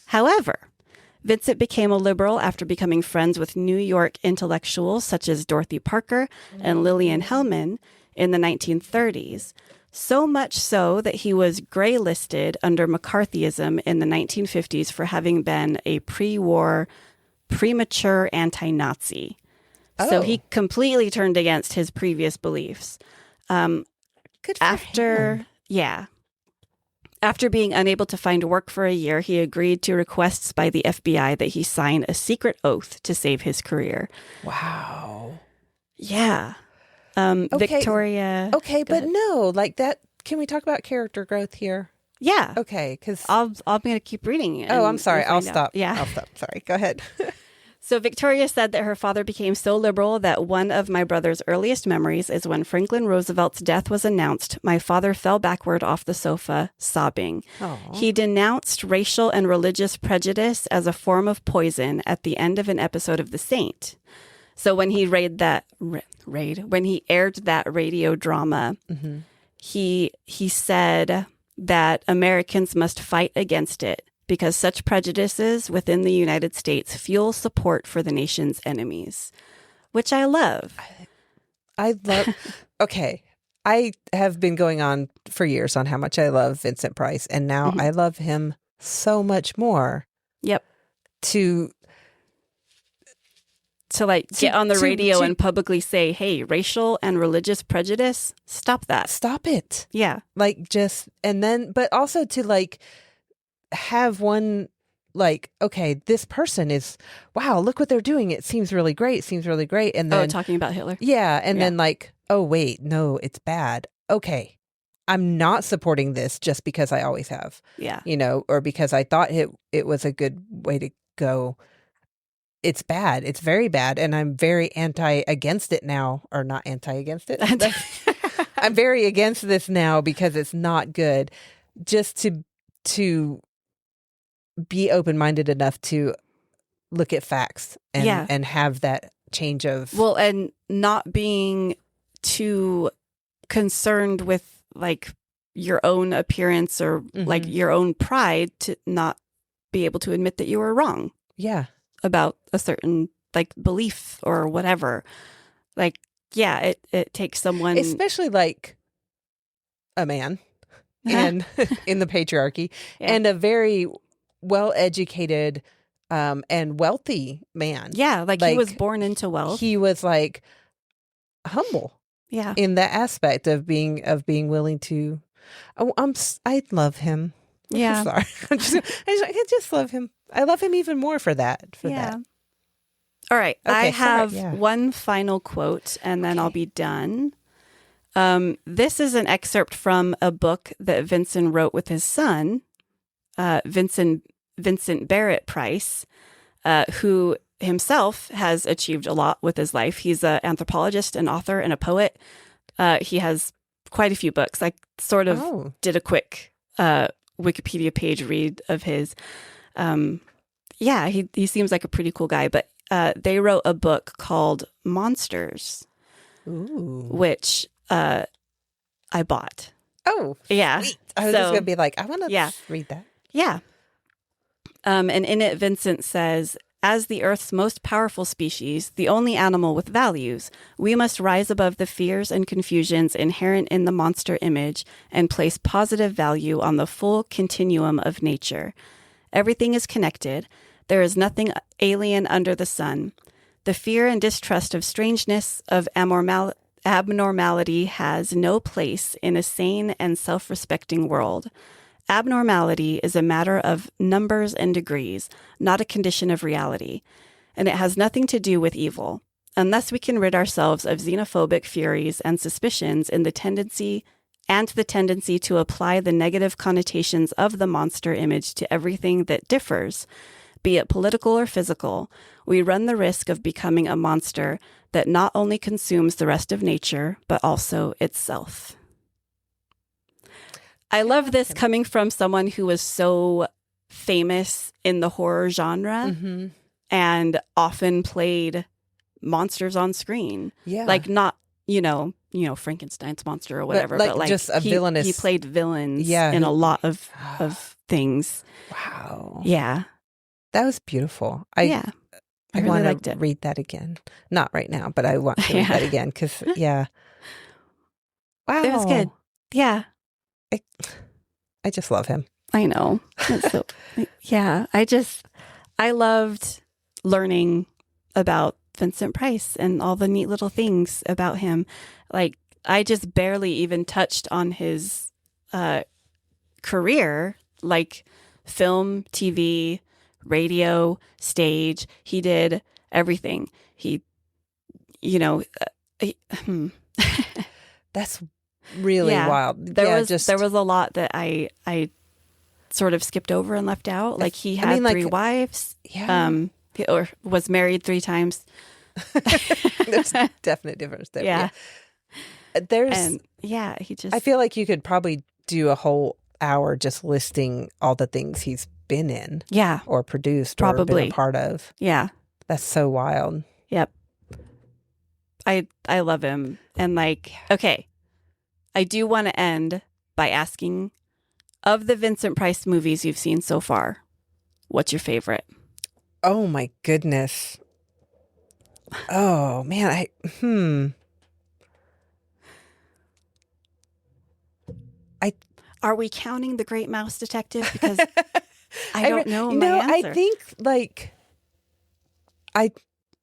However, Vincent became a liberal after becoming friends with New York intellectuals such as Dorothy Parker and Lillian Hellman in the 1930s, so much so that he was gray-listed under McCarthyism in the 1950s for having been a pre-war, premature anti-Nazi. So he completely turned against his previous beliefs. Good for him. After being unable to find work for a year, he agreed to requests by the FBI that he sign a secret oath to save his career. Wow. Yeah. Victoria. Okay, but no, like that. Can we talk about character growth here? Yeah. Okay, because I'm going to keep reading. I'm sorry. I'll stop. Yeah. I'll stop. Sorry. Go ahead. So Victoria said that her father became so liberal that one of my brother's earliest memories is when Franklin Roosevelt's death was announced, my father fell backward off the sofa, sobbing. Aww. He denounced racial and religious prejudice as a form of poison at the end of an episode of The Saint. So when he aired that radio drama, he said that Americans must fight against it, because such prejudices within the United States fuel support for the nation's enemies, which I love. I love. Okay. I have been going on for years on how much I love Vincent Price, and now I love him so much more. Yep. To get on the radio and publicly say, hey, racial and religious prejudice, stop that. Stop it. Yeah. But also to have one, okay, this person is, wow, look what they're doing. It seems really great. And then talking about Hitler. Yeah. And then oh, wait, no, it's bad. Okay. I'm not supporting this just because I always have. Yeah. Or because I thought it was a good way to go. It's bad. It's very bad. And I'm very against it now, or not against it. I'm very against this now because it's not good. Just to be open-minded enough to look at facts and have that change of... Well, and not being too concerned with your own appearance or your own pride to not be able to admit that you were wrong. Yeah. About a certain belief or whatever. It takes someone... Especially a man and in the patriarchy and a very well-educated and wealthy man. Yeah, he was born into wealth. He was humble. Yeah. In that aspect of being willing to... I love him. Yeah. I'm sorry. I just love him. I love him even more for that. That. All right. Okay, I have one final quote and then I'll be done. This is an excerpt from a book that Vincent wrote with his son, Vincent Barrett Price, who himself has achieved a lot with his life. He's an anthropologist, an author, and a poet. He has quite a few books. I sort of did a quick Wikipedia page read of his. He seems like a pretty cool guy, but they wrote a book called Monsters, which I bought. Oh, yeah. Sweet. I was just going to be like, I want to read that. Yeah. And in it, Vincent says, as the Earth's most powerful species, the only animal with values, we must rise above the fears and confusions inherent in the monster image and place positive value on the full continuum of nature. Everything is connected. There is nothing alien under the sun. The fear and distrust of strangeness, of abnormality has no place in a sane and self-respecting world. Abnormality is a matter of numbers and degrees, not a condition of reality, and it has nothing to do with evil. Unless we can rid ourselves of xenophobic furies and suspicions in the tendency to apply the negative connotations of the monster image to everything that differs, be it political or physical, we run the risk of becoming a monster that not only consumes the rest of nature, but also itself. I love this coming from someone who was so famous in the horror genre and often played monsters on screen. Yeah. Like not, Frankenstein's monster or whatever, but like just a villainous. He played villains in a lot of things. Wow. Yeah. That was beautiful. I really want to read that again. Not right now, but I want to read that again because, Wow. It was good. Yeah. I just love him. I know. So, I loved learning about Vincent Price and all the neat little things about him. Like, I just barely even touched on his career, like film, TV, radio, stage. He did everything. That's really wild. There was a lot that I sort of skipped over and left out. Like he had 3 wives. Yeah. Or was married 3 times. There's definite difference there. Yeah. I feel like you could probably do a whole hour just listing all the things he's been in. Yeah. Or produced probably. Or been a part of. Yeah. That's so wild. Yep. I love him. And okay. I do want to end by asking, of the Vincent Price movies you've seen so far, what's your favorite? Oh my goodness. Oh man, Are we counting The Great Mouse Detective? Because I don't know my answer. I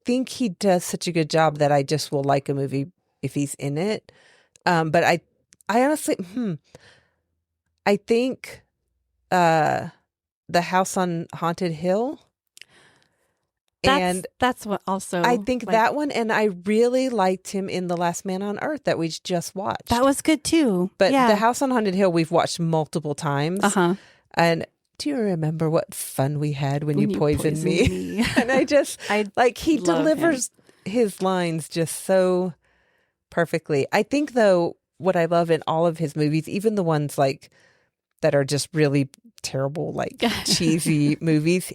think he does such a good job that I just will like a movie if he's in it. But I honestly, I think The House on Haunted Hill. That's what also. I think that one, and I really liked him in The Last Man on Earth that we just watched. That was good too. But The House on Haunted Hill we've watched multiple times. And do you remember what fun we had when you poisoned me? And he delivers his lines just so perfectly. I think though, what I love in all of his movies, even the ones that are just really terrible, cheesy movies,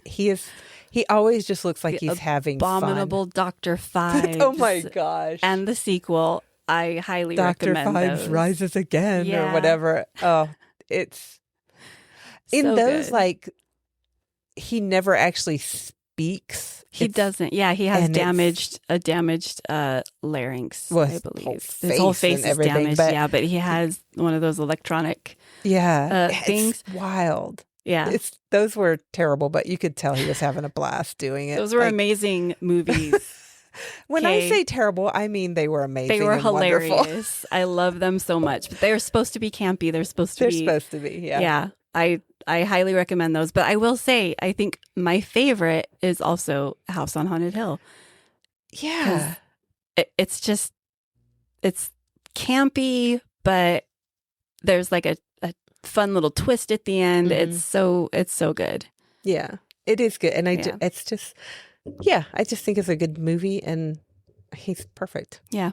he always just looks like he's having Abominable fun. Dr. Fives. Oh my gosh. And the sequel, I highly recommend Dr. Fives those. Rises Again or whatever. Oh, it's in so those good. He never actually speaks. He doesn't. Yeah, he has a damaged larynx, I believe. His whole face is damaged. But he has one of those electronic things. It's wild. Yeah. Those were terrible, but you could tell he was having a blast doing it. Those were amazing movies. When I say terrible, I mean they were amazing. They were and hilarious. Wonderful. I love them so much. But they're supposed to be campy. They're supposed to be. Yeah. I highly recommend those. But I will say, I think my favorite is also House on Haunted Hill. Yeah. It's campy, but there's a fun little twist at the end. It's so good. Yeah, it is good. And it's just, Yeah, I just think it's a good movie, and he's perfect. Yeah.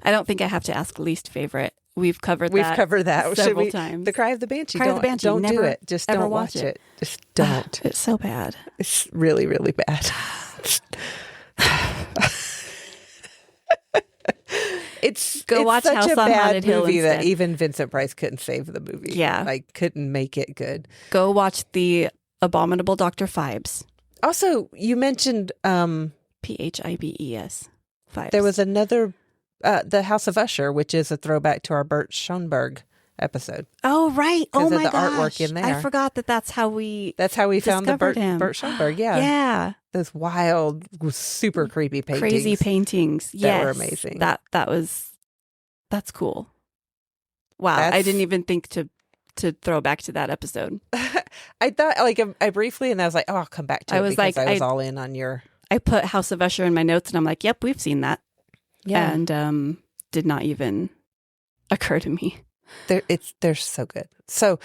I don't think I have to ask least favorite. We've covered that several times. The Cry of the Banshee. Cry of the Banshee. Don't Never, do it. Just ever don't watch it. Just don't. It's so bad. It's really, really bad. It's watch such House a on bad Haunted Hill movie instead. that even Vincent Price couldn't save the movie. Yeah. Like, couldn't make it good. Go watch the Abominable Dr. Phibes. Also, you mentioned Phibes. Phibes. there was another, The House of Usher, which is a throwback to our Bert Schoenberg episode. Oh, right. Oh, my the gosh. artwork in there. I forgot that's how we found the discovered him. Bert Schoenberg. Yeah. Yeah. Those wild, super creepy paintings. Crazy paintings. That were amazing. That's cool. Wow. I didn't even think to throw back to that episode. I thought, like, I briefly, and I was like, oh, I'll come back to it because I was all in on your... I put House of Usher in my notes, and I'm like, yep, we've seen that. Yeah. And did not even occur to me. They're so good. So,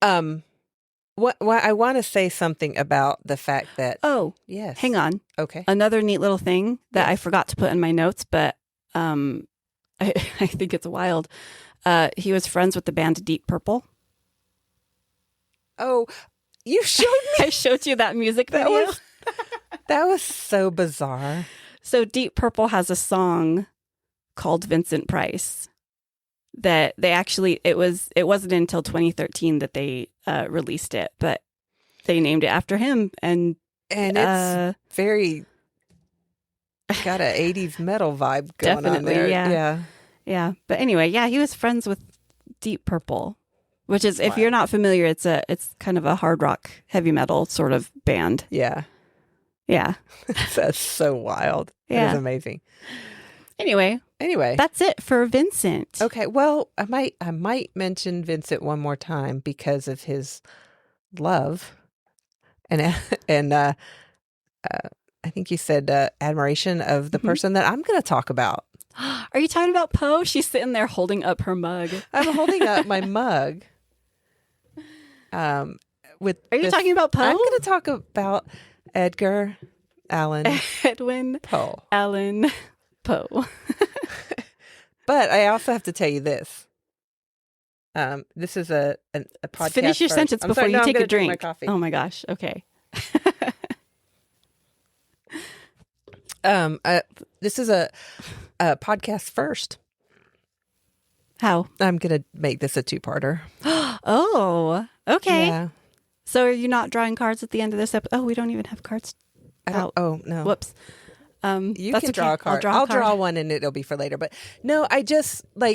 what I want to say something about the fact that... Oh, yes. Hang on. Okay. Another neat little thing that I forgot to put in my notes, but I think it's wild. He was friends with the band Deep Purple. Oh, you showed me. I showed you that music video. That was so bizarre. So Deep Purple has a song called Vincent Price that they actually, it wasn't until 2013 that they released it, but they named it after him. And it's very got an 80s metal vibe going on there. Yeah. But anyway, yeah, he was friends with Deep Purple, which is, if you're not familiar, it's kind of a hard rock, heavy metal sort of band. Yeah. Yeah. That's so wild. Yeah. It's amazing. Anyway, that's it for Vincent. Okay. Well, I might mention Vincent one more time because of his love and I think you said admiration of the person that I'm going to talk about. Are you talking about Poe? She's sitting there holding up her mug. I'm holding up my mug. Are you talking about Poe? I'm going to talk about Edgar Allan Edwin Poe. Allan Poe. But I also have to tell you this. This is a podcast. Finish your sentence before you take a drink. My coffee. Oh my gosh. Okay. This is a podcast first. How? I'm going to make this a two-parter. Oh, okay. Yeah. So are you not drawing cards at the end of this episode? Oh, we don't even have cards. Oh, no. Whoops. You that's can draw a card. I'll draw one and it'll be for later. But no, I just so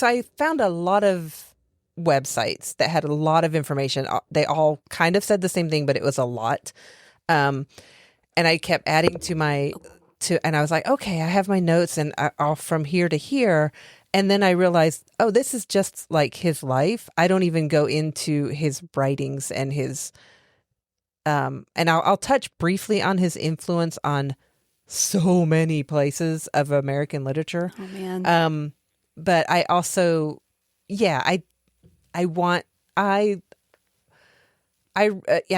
I found a lot of websites that had a lot of information. They all kind of said the same thing, but it was a lot. And I kept adding and I was like, okay, I have my notes and I'll from here to here. And then I realized, oh, this is just like his life. I don't even go into his writings and his, and I'll touch briefly on his influence on so many places of American literature. Oh man. But I also, I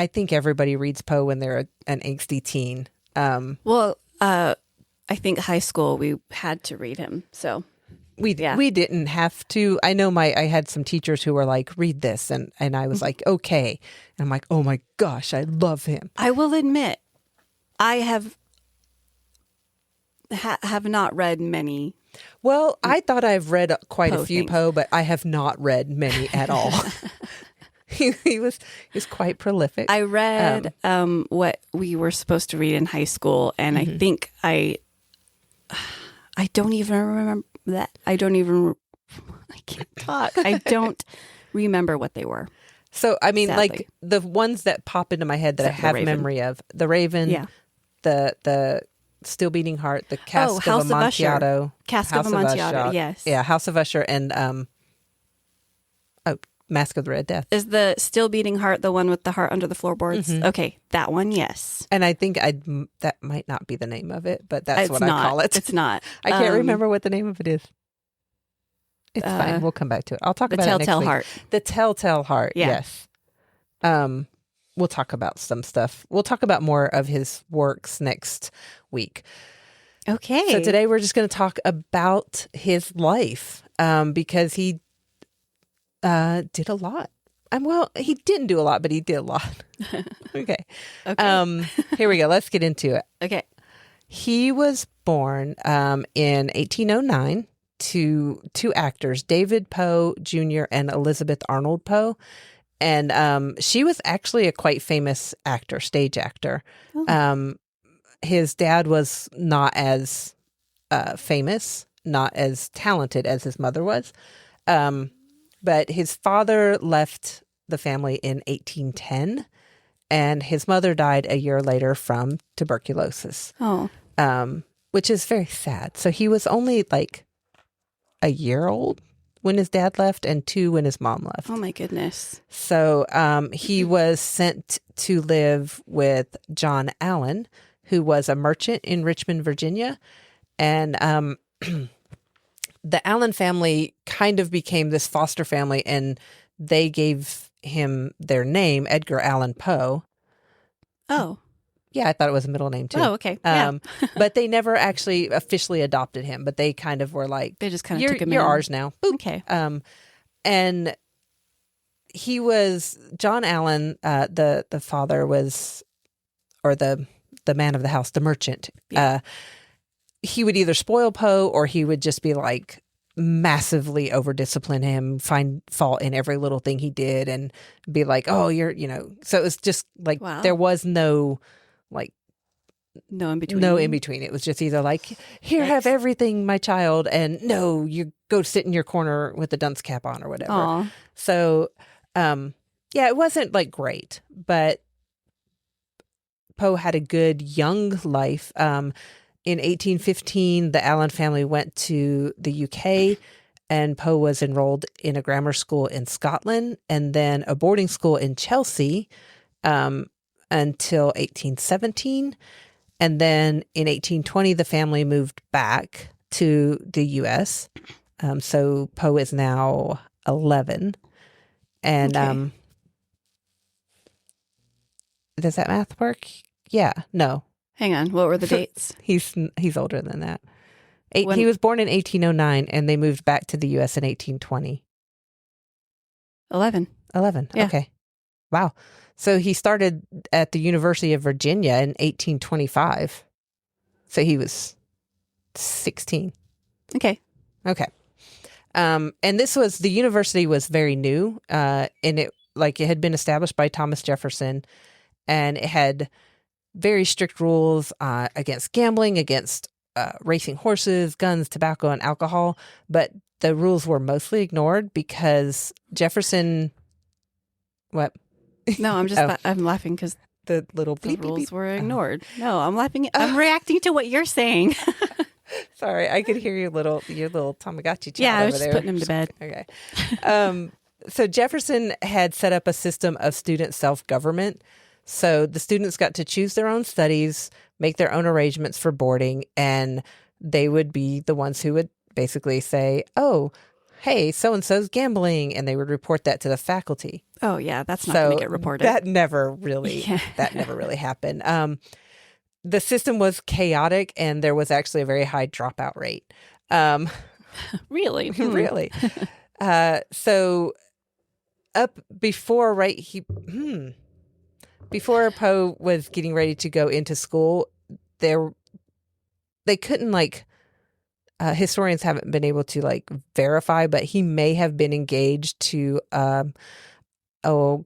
think everybody reads Poe when they're an angsty teen. I think high school we had to read him. So we didn't have to. I know I had some teachers who were like, read this. And I was like, okay. And I'm like, oh my gosh, I love him. I will admit, I have not read many. Well, I thought I've read quite Poe a few things. Poe, but I have not read many at all. He was quite prolific. I read what we were supposed to read in high school, and I think I don't even remember that. I can't talk. I don't remember what they were. So, I mean, Sadly. like the ones that pop into my head that Except I have the Raven. memory of, the Raven, the Still Beating Heart, the Cask House of of Usher. Amontillado. Cask of Amontillado, yes. Yeah, House of Usher and Mask of the Red Death. Is the Still Beating Heart the one with the heart under the floorboards? Mm-hmm. Okay, that one, yes. And I think that might not be the name of it, but that's what I call it. It's not. I can't remember what the name of it is. It's fine. We'll come back to it. I'll talk about it next week. The Telltale Heart. The Telltale Heart, Yeah. yes. we'll talk about some stuff. We'll talk about more of his works next week. Okay. So today we're just going to talk about his life because he did a lot. Well, he didn't do a lot, but he did a lot. Okay. Here we go. Let's get into it. Okay. He was born in 1809 to two actors, David Poe Jr. and Elizabeth Arnold Poe. And she was actually a quite famous actor, stage actor. Oh. His dad was not as famous, not as talented as his mother was. But his father left the family in 1810, and his mother died a year later from tuberculosis. Oh. Which is very sad. So he was only like a year old when his dad left and 2 when his mom left. Oh, my goodness. So he was sent to live with John Allan, who was a merchant in Richmond, Virginia. And the Allan family kind of became this foster family, and they gave him their name, Edgar Allan Poe. Oh. Yeah, I thought it was a middle name too. Oh, okay. Yeah. But they never actually officially adopted him, but they kind of were like, they just kind of took him in. You're ours now. Boop. Okay. And he was, John Allan, the father was, or the man of the house, the merchant. Yeah. He would either spoil Poe or he would just be like massively over discipline him, find fault in every little thing he did, and be like, oh, you're, so it was just like, wow. There was no like, no in between. No in between. It was just either like, here, have everything, my child, and no, you go sit in your corner with the dunce cap on or whatever. Aww. So, yeah, it wasn't like great, but Poe had a good young life. In 1815, the Allan family went to the UK, and Poe was enrolled in a grammar school in Scotland and then a boarding school in Chelsea until 1817. And then in 1820, the family moved back to the U.S. So Poe is now 11. And okay. Does that math work? Yeah. No. Hang on. What were the dates? He's older than that. He was born in 1809, and they moved back to the U.S. in 1820. 11. Yeah. Okay. Wow. So he started at the University of Virginia in 1825. So he was 16. Okay. And the university was very new, and it had been established by Thomas Jefferson, and it had very strict rules against gambling, against racing horses, guns, tobacco, and alcohol. But the rules were mostly ignored because Jefferson. What? No, I'm just I'm laughing because the little the rules were ignored. No, I'm laughing. I'm reacting to what you're saying. Sorry, I could hear your little Tamagotchi child. Yeah, I was over just there. putting him to bed. Okay. So Jefferson had set up a system of student self-government. So the students got to choose their own studies, make their own arrangements for boarding, and they would be the ones who would basically say, oh, hey, so-and-so's gambling, and they would report that to the faculty. Oh, yeah, that's not going to get reported. That never really happened. The system was chaotic, and there was actually a very high dropout rate. Really? Really. So up before, before Poe was getting ready to go into school, they couldn't historians haven't been able to verify, but he may have been engaged to a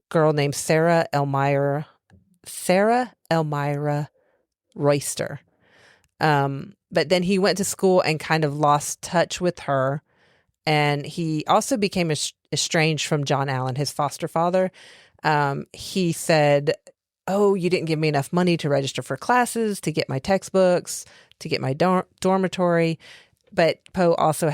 girl named Sarah Elmira Royster. But then he went to school and kind of lost touch with her. And he also became estranged from John Allan, his foster father. He said, oh, you didn't give me enough money to register for classes, to get my textbooks, to get my dormitory. But Poe also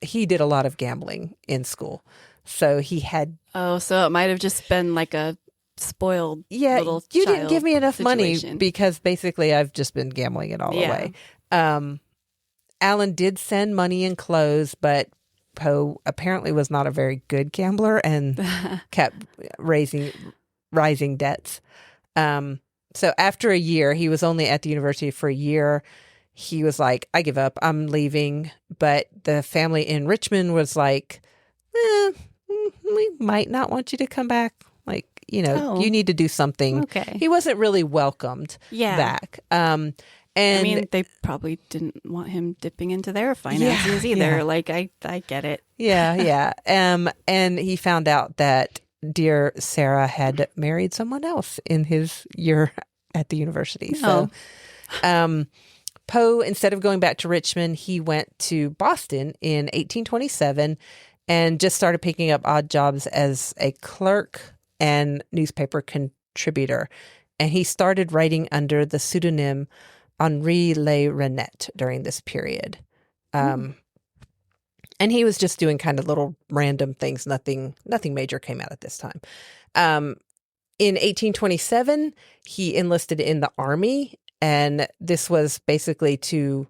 he did a lot of gambling in school. So he had... Oh, so it might have just been like a spoiled little you child didn't give me enough situation. Money because basically I've just been gambling it all away. Allan did send money and clothes, but Poe apparently was not a very good gambler and kept raising rising debts. So after a year, he was only at the university for a year. He was like, I give up. I'm leaving. But the family in Richmond was like, we might not want you to come back. Like, you need to do something. Okay. He wasn't really welcomed back. And I mean, they probably didn't want him dipping into their finances either. Yeah. Like, I get it. Yeah. And he found out that dear Sarah had married someone else in his year at the university. So, Poe, instead of going back to Richmond, he went to Boston in 1827 and just started picking up odd jobs as a clerk and newspaper contributor. And he started writing under the pseudonym Henri Le Renette during this period. And he was just doing kind of little random things. Nothing major came out at this time. In 1827, he enlisted in the army, and this was basically to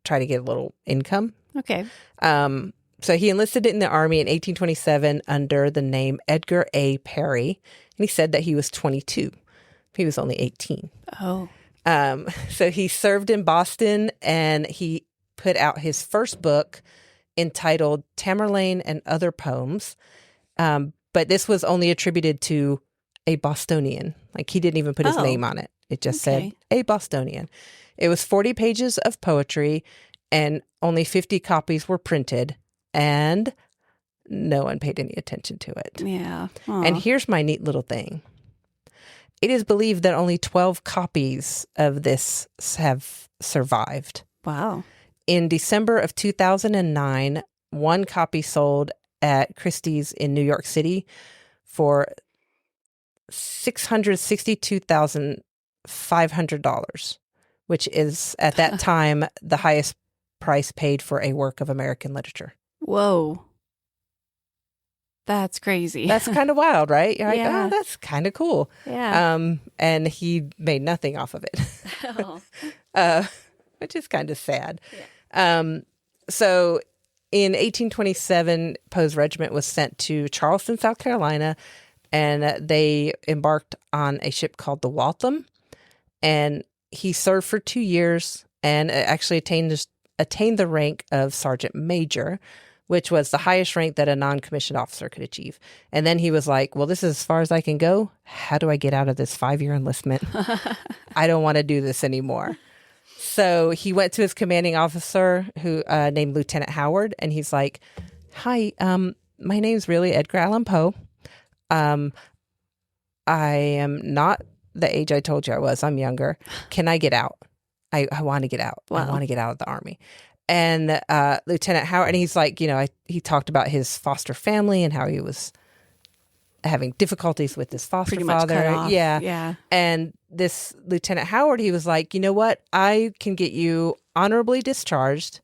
try to get a little income. Okay. So he enlisted in the army in 1827 under the name Edgar A. Perry, and he said that he was 22. He was only 18. Oh. So he served in Boston, and he put out his first book entitled Tamerlane and Other Poems. But this was only attributed to a Bostonian. Like, he didn't even put his name on it. It just said a Bostonian. It was 40 pages of poetry, and only 50 copies were printed, and no one paid any attention to it. Yeah. Aww. And here's my neat little thing. It is believed that only 12 copies of this have survived. Wow. In December of 2009, one copy sold at Christie's in New York City for $662,500, which is at that time the highest price paid for a work of American literature. Whoa. That's crazy. That's kind of wild, right? You're like, Yeah. oh, that's kind of cool. Yeah. And he made nothing off of it, which is kind of sad. Yeah. So in 1827, Poe's regiment was sent to Charleston, South Carolina, and they embarked on a ship called the Waltham. And he served for 2 years and actually attained the rank of sergeant major, which was the highest rank that a non-commissioned officer could achieve. And then he was like, well, this is as far as I can go. How do I get out of this 5-year enlistment? I don't want to do this anymore. So he went to his commanding officer, who named Lieutenant Howard, and he's like, hi, my name's really Edgar Allan Poe. I am not the age I told you I was. I'm younger. Can I get out? I want to get out. Wow. I want to get out of the army. And Lieutenant Howard, and he's like, he talked about his foster family and how he was having difficulties with his foster Pretty father. Much cut off. Yeah. And this Lieutenant Howard, he was like, you know what? I can get you honorably discharged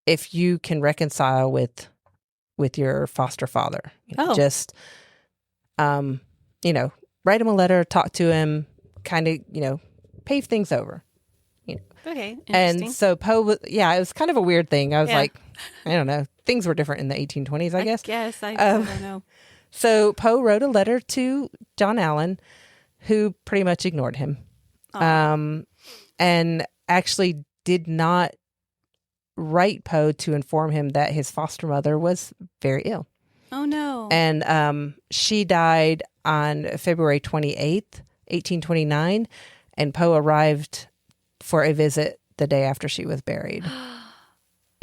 if you can reconcile with your foster father. Just, write him a letter, talk to him, kind of, pave things over. Okay. And so Poe was, it was kind of a weird thing. I was like, I don't know. Things were different in the 1820s, I guess. I don't know. So Poe wrote a letter to John Allan, who pretty much ignored him. And actually did not write Poe to inform him that his foster mother was very ill. Oh, no. And she died on February 28th, 1829. And Poe arrived for a visit the day after she was buried.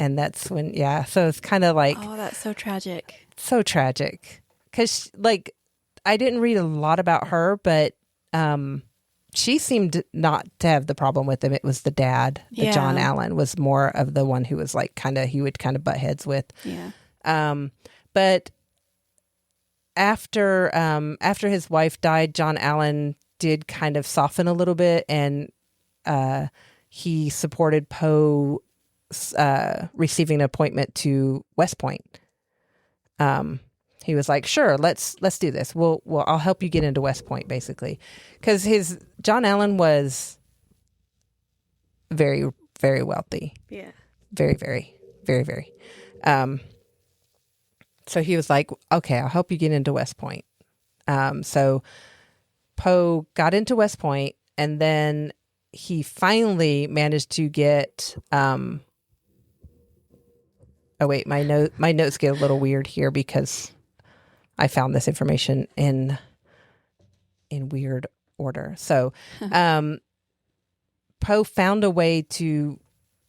And that's when, so it's kind of like... Oh, that's so tragic. So tragic. Because, I didn't read a lot about her, but she seemed not to have the problem with him. It was the dad, John Allan, was more of the one who was, he would kind of butt heads with. Yeah. But after his wife died, John Allan did kind of soften a little bit, and he supported Poe receiving an appointment to West Point. He was like, "Sure, let's do this. I'll help you get into West Point, basically," because John Allan was very, very wealthy. Yeah, very, very, very, very. So he was like, "Okay, I'll help you get into West Point." So Poe got into West Point, and then he finally managed to get. Oh wait, my notes get a little weird here because I found this information in weird order. So, Poe found a way to.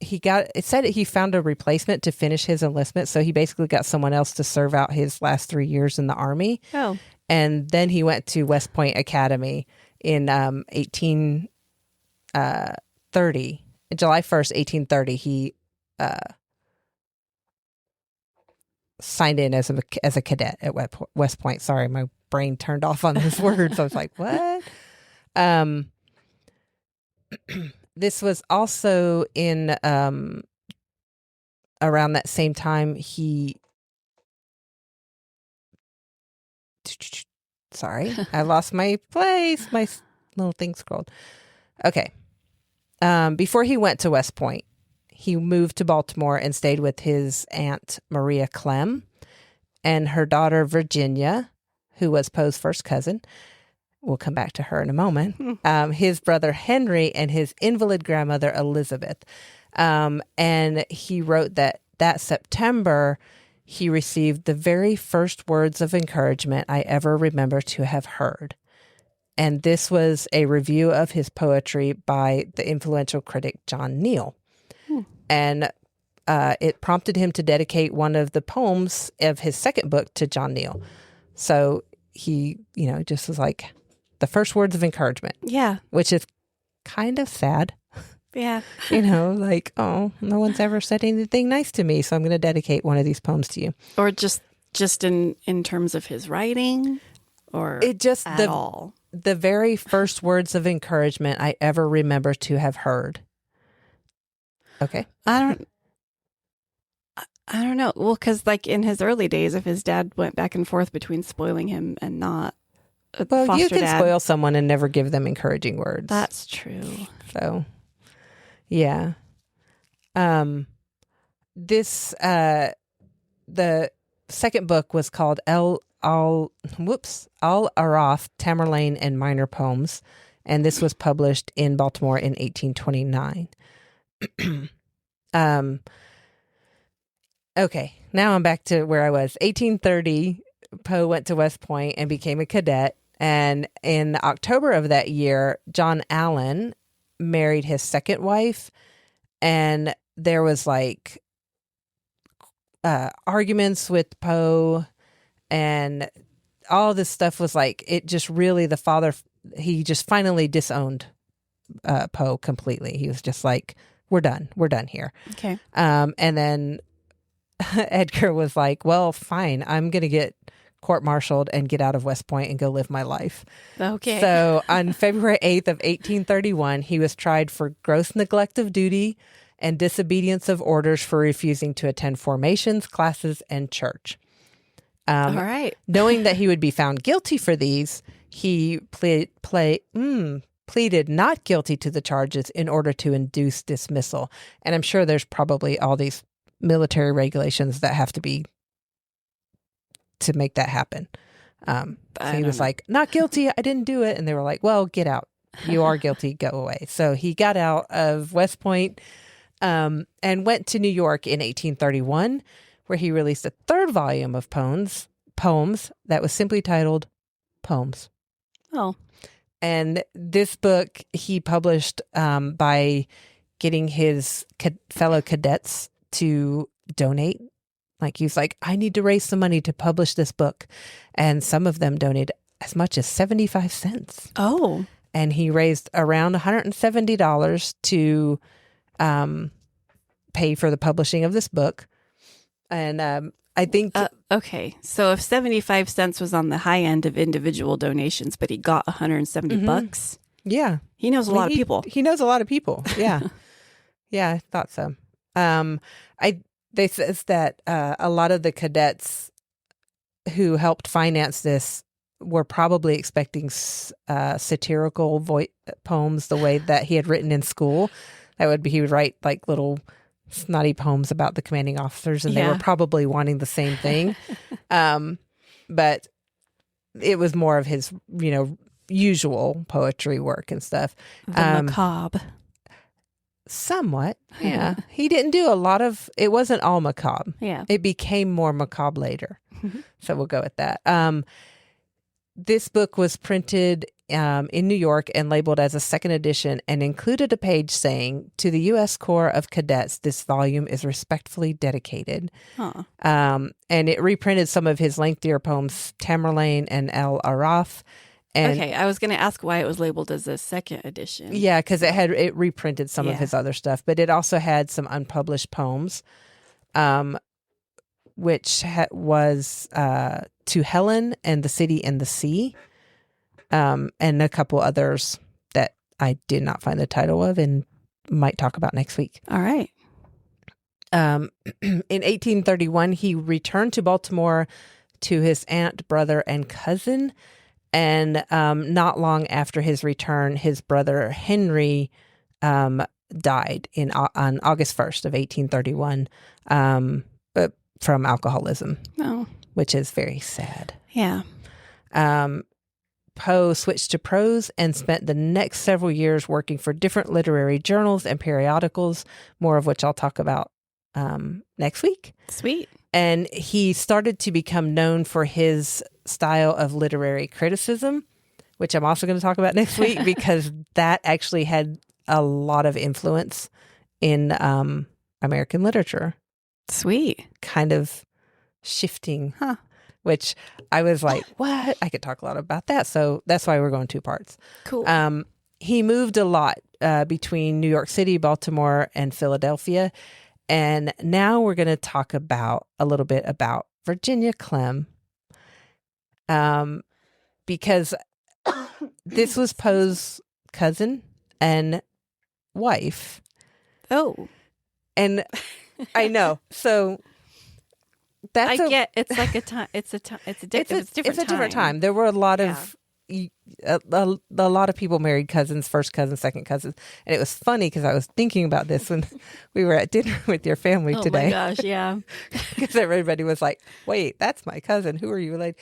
It said he found a replacement to finish his enlistment, so he basically got someone else to serve out his last 3 years in the Army. Oh. And then he went to West Point Academy in 1830. July 1st, 1830, he signed in as a cadet at West Point. Sorry, my brain turned off on those words. I was like, what? This was also in around that same time sorry, I lost my place. My little thing scrolled. Okay. Before he went to West Point, he moved to Baltimore and stayed with his aunt Maria Clem and her daughter Virginia, who was Poe's first cousin. We'll come back to her in a moment. His brother Henry and his invalid grandmother Elizabeth. And he wrote that September, he received the very first words of encouragement I ever remember to have heard. And this was a review of his poetry by the influential critic John Neal. And it prompted him to dedicate one of the poems of his second book to John Neal. So he, just was like the first words of encouragement. Yeah. Which is kind of sad. Yeah. Like, oh, no one's ever said anything nice to me, so I'm going to dedicate one of these poems to you. Or just in terms of his writing, or it just at all. The very first words of encouragement I ever remember to have heard. Okay. I don't know. Well, because like in his early days, if his dad went back and forth between spoiling him and not, well, you can spoil someone and never give them encouraging words. That's true. So, yeah. This the second book was called Al-Araf, Tamerlane and Minor Poems, and this was published in Baltimore in 1829. Okay, now I'm back to where I was. 1830, Poe went to West Point and became a cadet. And in October of that year, John Allan married his second wife. And there was like arguments with Poe, and all this stuff was like, it just really, he just finally disowned Poe completely. He was just like, we're done here. Okay. And then Edgar was like, well, fine, I'm going to get court-martialed and get out of West Point and go live my life. Okay. So on February 8th of 1831, he was tried for gross neglect of duty and disobedience of orders for refusing to attend formations, classes, and church. All right. Knowing that he would be found guilty for these, he pleaded not guilty to the charges in order to induce dismissal. And I'm sure there's probably all these military regulations that have to be to make that happen. So he was like, not guilty, I didn't do it. And they were like, well, get out. You are guilty, go away. So he got out of West Point and went to New York in 1831, where he released a third volume of poems that was simply titled Poems. Oh. And this book he published by getting his fellow cadets to donate. Like, he was like, I need to raise some money to publish this book. And some of them donated as much as 75 cents. Oh. And he raised around $170 to pay for the publishing of this book. And I think... okay. So if 75 cents was on the high end of individual donations, but he got 170 bucks. Yeah. He knows a lot of people. He knows a lot of people. Yeah. Yeah, I thought so. They says that a lot of the cadets who helped finance this were probably expecting satirical poems the way that he had written in school. He would write like little snotty poems about the commanding officers, and they were probably wanting the same thing. But it was more of his, usual poetry work and stuff. The macabre. Somewhat, yeah. He didn't do a lot of, it wasn't all macabre. Yeah. It became more macabre later. So we'll go with that. This book was printed in New York and labeled as a second edition and included a page saying, "To the U.S. Corps of Cadets, this volume is respectfully dedicated." Huh. And it reprinted some of his lengthier poems, Tamerlane and El Araf. And okay, I was going to ask why it was labeled as a second edition. yeah, because it reprinted some of his other stuff, but it also had some unpublished poems, which was To Helen and the City and the Sea, and a couple others that I did not find the title of and might talk about next week. All right. In 1831, he returned to Baltimore to his aunt, brother, and cousin. And not long after his return, his brother Henry died on August 1st of 1831 from alcoholism, which is very sad. Yeah. Poe switched to prose and spent the next several years working for different literary journals and periodicals, more of which I'll talk about next week. Sweet. And he started to become known for his style of literary criticism, which I'm also going to talk about next week, because that actually had a lot of influence in American literature. Sweet. Kind of shifting, which I was like, what? I could talk a lot about that. So that's why we're going 2 parts. Cool. He moved a lot between New York City, Baltimore, and Philadelphia. And now we're going to talk a little bit about Virginia Clem, because this was Poe's cousin and wife. Oh. And I know. So that's it's like a time. It's a different time. There were a lot of a lot of people married cousins, first cousins, second cousins, and it was funny because I was thinking about this when we were at dinner with your family today. Oh my gosh, yeah. Because everybody was like, "Wait, that's my cousin. Who are you related?"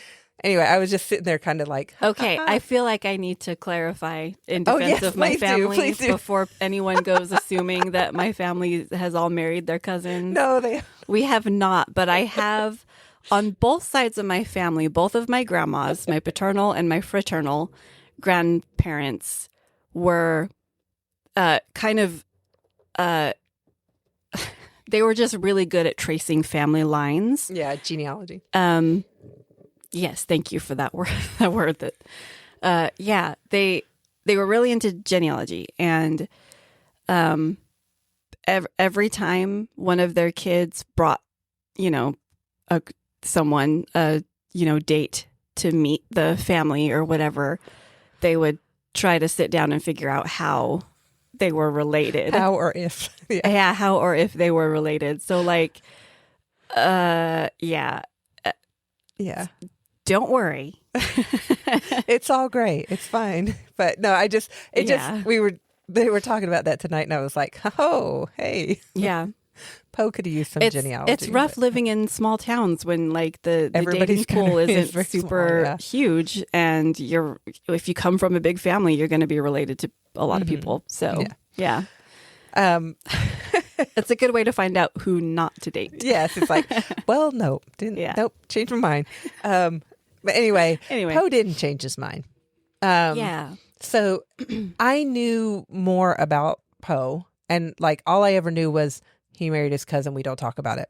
Anyway, I was just sitting there, kind of like, okay. I feel like I need to clarify in defense of my please family do. Before anyone goes assuming that my family has all married their cousins. No, we have not, but I have. On both sides of my family, both of my grandmas, my paternal and my fraternal grandparents were they were just really good at tracing family lines. Yeah, genealogy. Yes, thank you for that word. That word they were really into genealogy, and every time one of their kids brought, someone date to meet the family or whatever, they would try to sit down and figure out how they were related. How or if. Yeah, how or if they were related. So yeah. Don't worry. It's all great. It's fine. But no, they were talking about that tonight and I was like, oh, hey. Yeah. Poe could have used some genealogy. It's rough living in small towns when the dating pool isn't super huge, and if you come from a big family, you're going to be related to a lot of people. So yeah. It's a good way to find out who not to date. Yes, it's like, well, nope, changed my mind. But anyway, Poe didn't change his mind. So I knew more about Poe, and all I ever knew was he married his cousin. We don't talk about it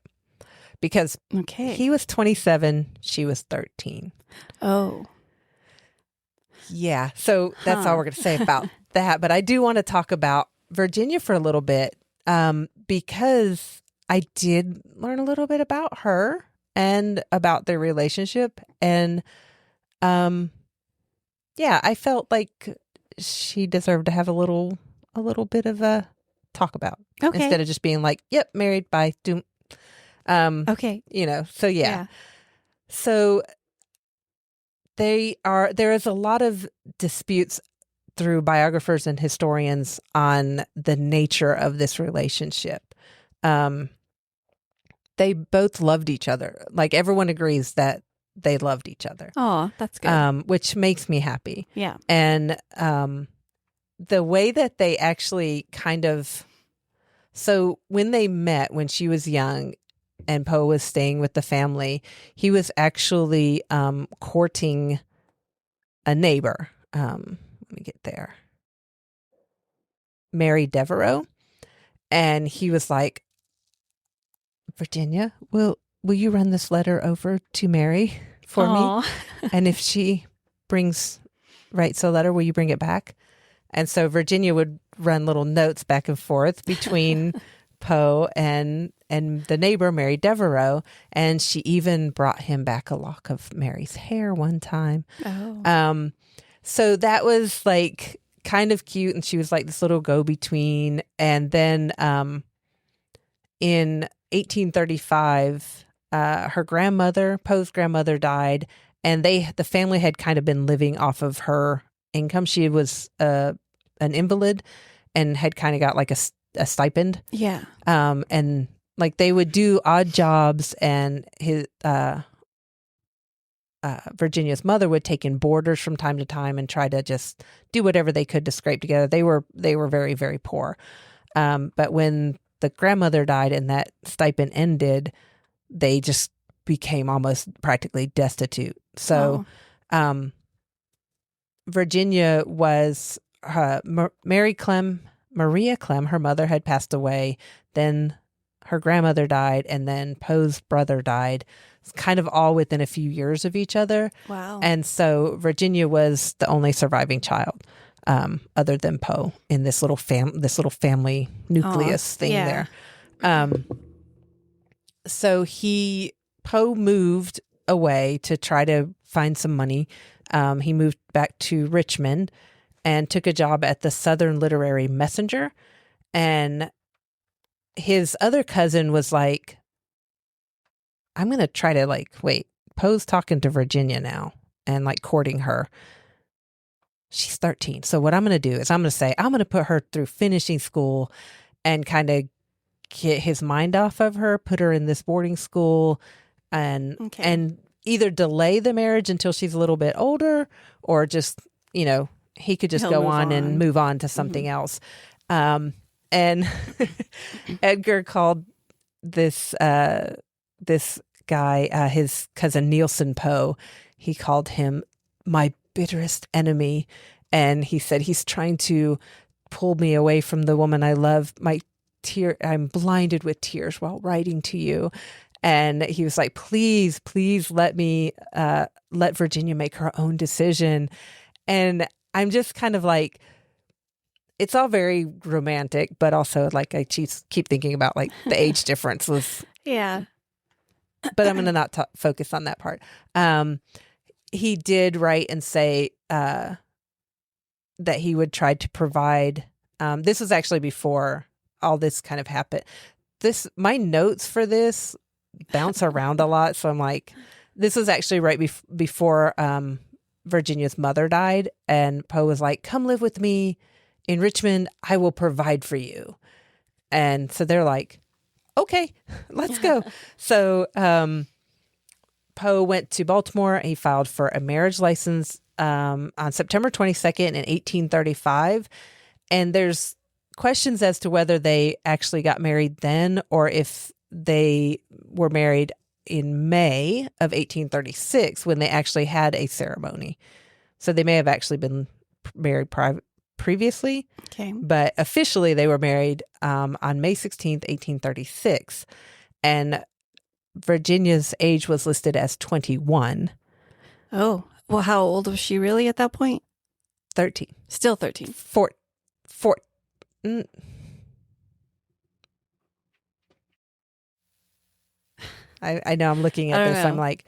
because he was 27, she was 13. Oh, yeah. So that's all we're going to say about that. But I do want to talk about Virginia for a little bit, because I did learn a little bit about her and about their relationship. And I felt like she deserved to have a little bit of a talk about. Okay. Instead of just being like, yep, married, bye, doom. Okay. So yeah. So there is a lot of disputes through biographers and historians on the nature of this relationship. They both loved each other. Everyone agrees that they loved each other. Oh, that's good. Which makes me happy. Yeah. And the way that they actually kind of, so when they met when she was young and Poe was staying with the family, he was actually courting a neighbor. Let me get there. Mary Devereaux. And he was like, Virginia, will you run this letter over to Mary for me? And if she writes a letter, will you bring it back? And so Virginia would run little notes back and forth between Poe and the neighbor, Mary Devereaux. And she even brought him back a lock of Mary's hair one time. Oh. So that was like kind of cute. And she was like this little go-between. And then in 1835, her grandmother, Poe's grandmother, died. And the family had kind of been living off of her income. She was an invalid and had kind of got like a stipend. Yeah. And like they would do odd jobs, and his Virginia's mother would take in boarders from time to time and try to just do whatever they could to scrape together. They were very, very poor. But when the grandmother died and that stipend ended, they just became almost practically destitute. So, Virginia was Maria Clem, her mother had passed away. Then her grandmother died, and then Poe's brother died. It's kind of all within a few years of each other. Wow. And so Virginia was the only surviving child, other than Poe, in this little family nucleus thing there. So Poe moved away to try to find some money. He moved back to Richmond and took a job at the Southern Literary Messenger. And his other cousin was like, I'm going to try to wait, Poe's talking to Virginia now and like courting her. She's 13. So what I'm going to do is I'm going to put her through finishing school and kind of get his mind off of her, put her in this boarding school and either delay the marriage until she's a little bit older, or just, he could just go on and move on to something else. And Edgar called this guy, his cousin Nielsen Poe, he called him my bitterest enemy. And he said, he's trying to pull me away from the woman I love. I'm blinded with tears while writing to you. And he was like, please let Virginia make her own decision. And I'm just kind of like, it's all very romantic, but also like I keep thinking about like the age differences. Yeah. But I'm going to not focus on that part. He did write and say that he would try to provide. This was actually before all this kind of happened. My notes for this bounce around a lot. So I'm like, this was actually right before Virginia's mother died. And Poe was like, come live with me in Richmond. I will provide for you. And so they're like, okay, let's go. So Poe went to Baltimore. He filed for a marriage license on September 22nd in 1835. And there's questions as to whether they actually got married then, or if they were married in May of 1836 when they actually had a ceremony. So they may have actually been married previously. Okay. But officially they were married on May 16th, 1836. And Virginia's age was listed as 21. Oh, well, how old was she really at that point? 13. Still 13. I know I'm looking at this. I'm like,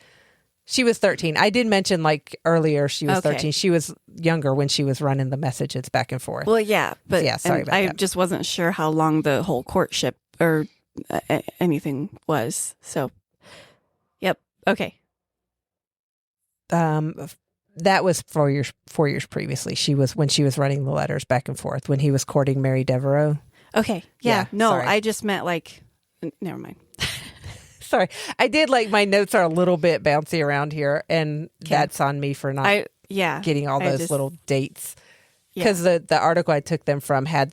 she was 13. I did mention like earlier she was 13. She was younger when she was running the messages back and forth. Well, yeah, but yeah, sorry about I that. just wasn't sure how long the whole courtship or anything was. So, yep. Okay. That was 4 years previously. When she was running the letters back and forth when he was courting Mary Devereaux. Okay. Yeah. No, sorry. I just meant like, never mind. Sorry. I did my notes are a little bit bouncy around here, and that's on me for not getting all those little dates. Because the article I took them from had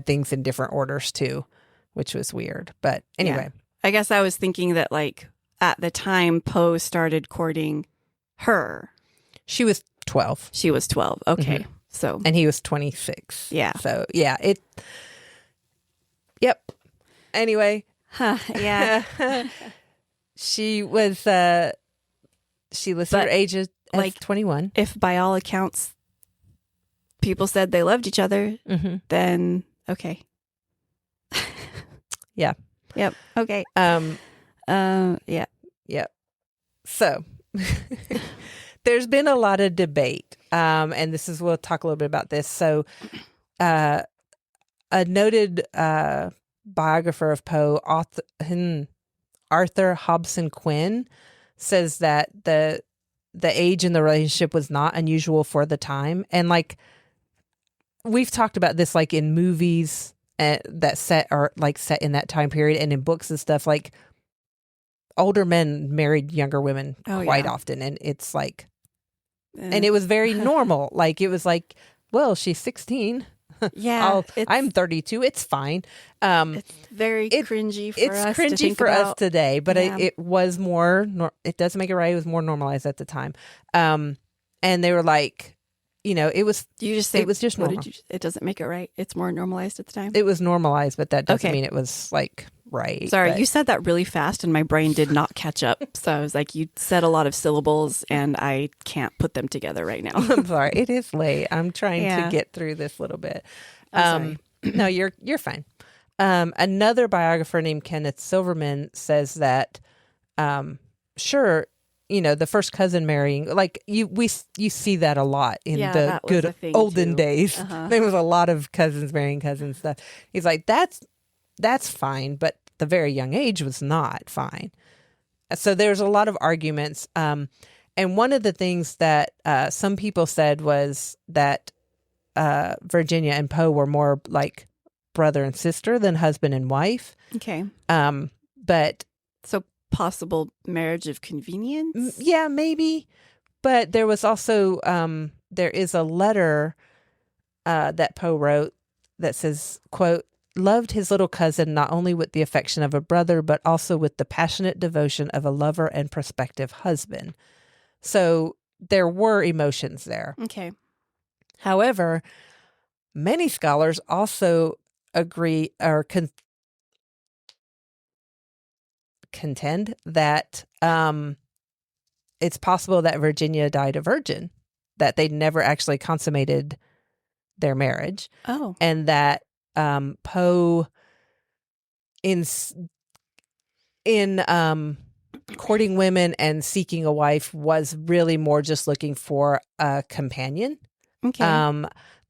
things in different orders too, which was weird. But anyway. I guess I was thinking that at the time Poe started courting her. She was 12. She was 12. Okay. Mm-hmm. So. And he was 26. Yeah. So yeah, Yep. Anyway. Yeah. She was her age as 21. If by all accounts people said they loved each other, then okay. Yeah. Yep. Okay. Yeah. Yep. So there's been a lot of debate. And we'll talk a little bit about this. So a noted biographer of Poe, Arthur Hobson Quinn, says that the age in the relationship was not unusual for the time. And we've talked about this in movies that set in that time period, and in books and stuff, older men married younger women quite often. And it's and it was very normal. It was well, she's 16. Yeah, I'm 32. It's fine. It's very cringy for us. It's cringy for us today, but it was more. It doesn't make it right. It was more normalized at the time. And they were it was. You just say it was just normal. It doesn't make it right. It's more normalized at the time. It was normalized, but that doesn't mean it was right. Sorry, you said that really fast, and my brain did not catch up. So I was you said a lot of syllables, and I can't put them together right now. I'm sorry. It is late. I'm trying to get through this little bit. I'm sorry. No, you're fine. Another biographer named Kenneth Silverman says that, sure, the first cousin marrying, you see that a lot in the good olden days. There was a lot of cousins marrying cousins stuff. He's that's fine, but the very young age was not fine. So there's a lot of arguments. And one of the things that some people said was that Virginia and Poe were more like brother and sister than husband and wife. Okay. But so possible marriage of convenience? Yeah, maybe. But there was also, there is a letter that Poe wrote that says, quote, loved his little cousin not only with the affection of a brother, but also with the passionate devotion of a lover and prospective husband. So there were emotions there. Okay. However, many scholars also agree or contend that it's possible that Virginia died a virgin, that they never actually consummated their marriage. Oh. And that Poe in courting women and seeking a wife was really more just looking for a companion. Okay.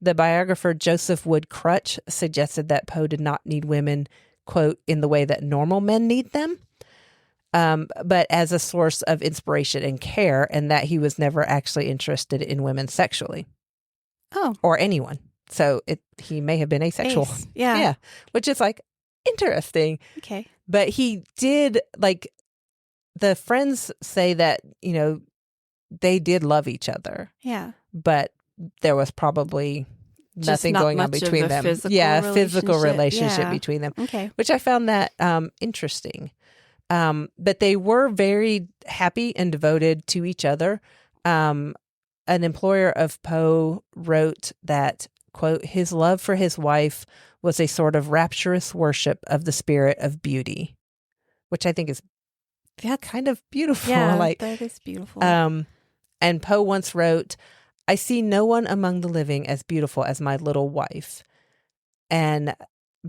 The biographer Joseph Wood Crutch suggested that Poe did not need women, quote, in the way that normal men need them, but as a source of inspiration and care, and that he was never actually interested in women sexually. Oh. Or anyone. So he may have been asexual. Yeah. Yeah. Which is interesting. Okay. But he did, the friends say that, they did love each other. Yeah. But there was probably nothing going on between them. Physical relationship between them. Okay. Which I found that interesting. But they were very happy and devoted to each other. An employer of Poe wrote that, quote, his love for his wife was a sort of rapturous worship of the spirit of beauty, which I think is kind of beautiful. Yeah, that is beautiful. And Poe once wrote, I see no one among the living as beautiful as my little wife. And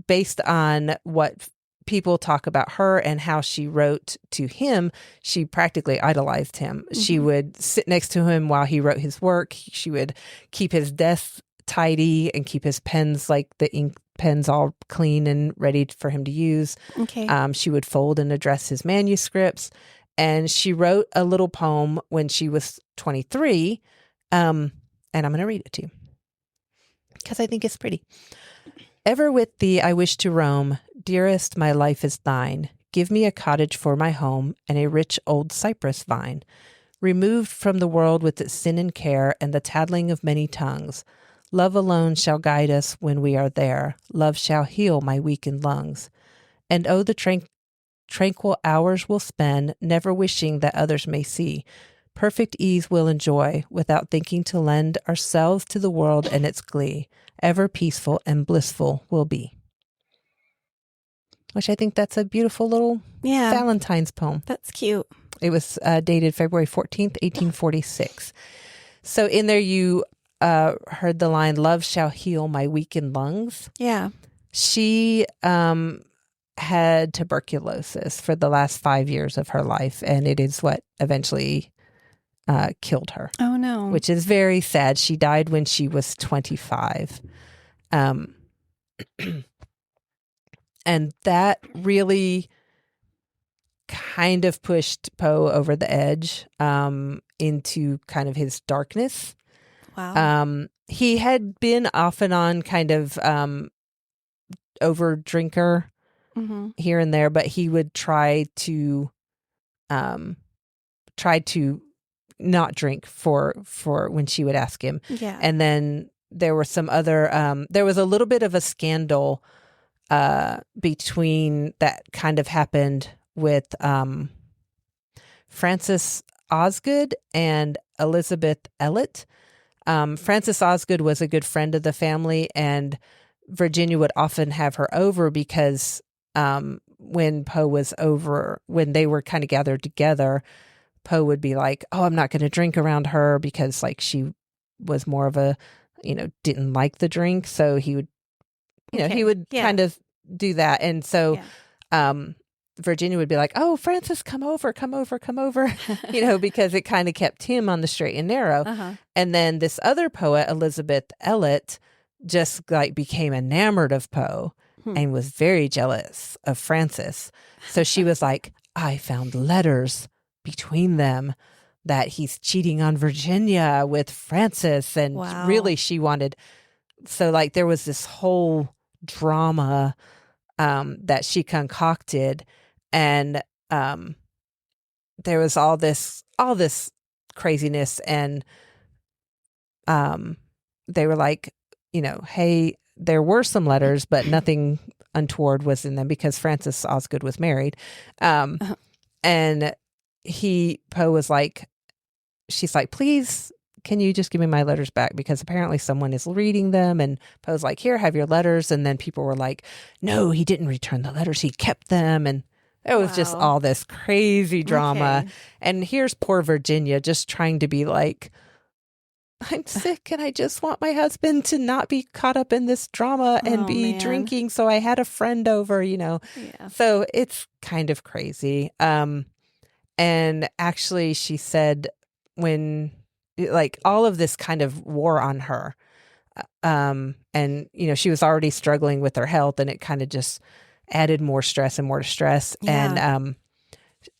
based on what people talk about her and how she wrote to him, she practically idolized him. Mm-hmm. She would sit next to him while he wrote his work. She would keep his desk tidy and keep his pens, the ink pens, all clean and ready for him to use. Okay. She would fold and address his manuscripts. And she wrote a little poem when she was 23. And I'm going to read it to you because I think it's pretty. Ever with thee I wish to roam. Dearest, my life is thine. give me a cottage for my home and a rich old cypress vine, removed from the world with its sin and care and the tattling of many tongues. Love alone shall guide us when we are there. Love shall heal my weakened lungs. And oh, the tranquil hours we'll spend, never wishing that others may see. Perfect ease we'll enjoy, without thinking to lend ourselves to the world and its glee. Ever peaceful and blissful we'll be. Which I think that's a beautiful little Valentine's poem. That's cute. It was dated February 14th, 1846. So in there you heard the line, love shall heal my weakened lungs. Yeah. She had tuberculosis for the last 5 years of her life, and it is what eventually killed her. Oh, no. Which is very sad. She died when she was 25. And that really kind of pushed Poe over the edge into kind of his darkness. Wow. He had been off and on kind of over drinker here and there, but he would try to not drink for when she would ask him. Yeah. And then there were some other there was a little bit of a scandal between that kind of happened with Frances Osgood and Elizabeth Elliot. Frances Osgood was a good friend of the family, and Virginia would often have her over because when Poe was over, when they were kind of gathered together, Poe would be like, oh, I'm not going to drink around her because like she was more of a, didn't like the drink. So he would, he would kind of do that. And so Virginia would be like, oh, Francis, come over, because it kind of kept him on the straight and narrow. And then this other poet, Elizabeth Elliot, just like became enamored of Poe and was very jealous of Francis. So she was like, I found letters between them that he's cheating on Virginia with Francis. And really she wanted, so like there was this whole drama that she concocted, and there was all this craziness, and they were like, hey, there were some letters, but nothing untoward was in them because Frances Osgood was married. And Poe was like, she's like, please, can you just give me my letters back? Because apparently someone is reading them. And Poe's like, here, have your letters. And then people were like, no, he didn't return the letters. He kept them. And it was just all this crazy drama. Okay. And here's poor Virginia just trying to be like, I'm sick and I just want my husband to not be caught up in this drama and be drinking. So I had a friend over, Yeah. So it's kind of crazy. And actually she said when like all of this kind of wore on her, and, she was already struggling with her health, and it kind of just added more stress and more stress. Yeah.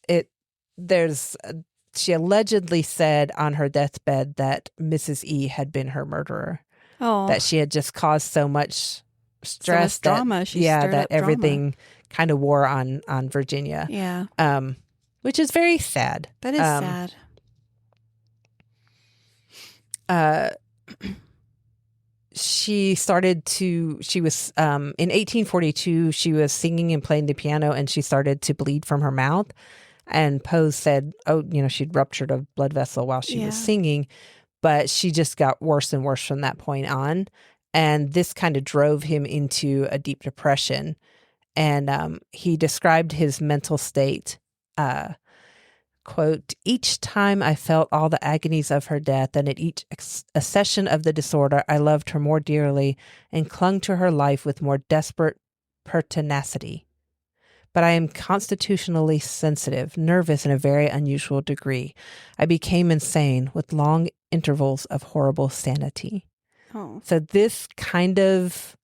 And she allegedly said on her deathbed that Mrs. E had been her murderer. Oh. That she had just caused so much stress, drama. That everything kind of wore on Virginia. Yeah. Which is very sad. That is sad. She was in 1842, she was singing and playing the piano, and she started to bleed from her mouth. And Poe said, she'd ruptured a blood vessel while she was singing, but she just got worse and worse from that point on. And this kind of drove him into a deep depression. And he described his mental state, quote, each time I felt all the agonies of her death, and at each accession of the disorder, I loved her more dearly and clung to her life with more desperate pertinacity. But I am constitutionally sensitive, nervous in a very unusual degree. I became insane with long intervals of horrible sanity. Oh. So this kind of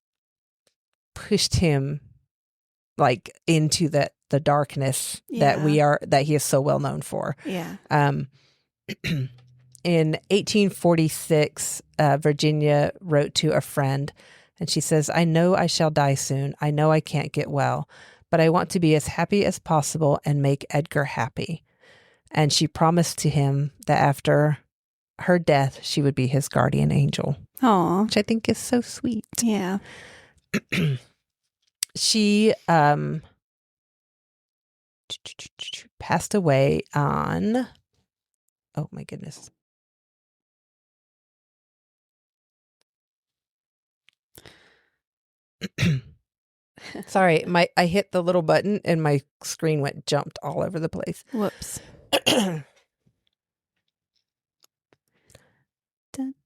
pushed him like into the darkness that he is so well known for. Yeah. In 1846, Virginia wrote to a friend, and she says, I know I shall die soon. I know I can't get well, but I want to be as happy as possible and make Edgar happy. And she promised to him that after her death, she would be his guardian angel. Aw. Which I think is so sweet. Yeah. She passed away on, oh my goodness. Sorry, I hit the little button and my screen jumped all over the place. Whoops.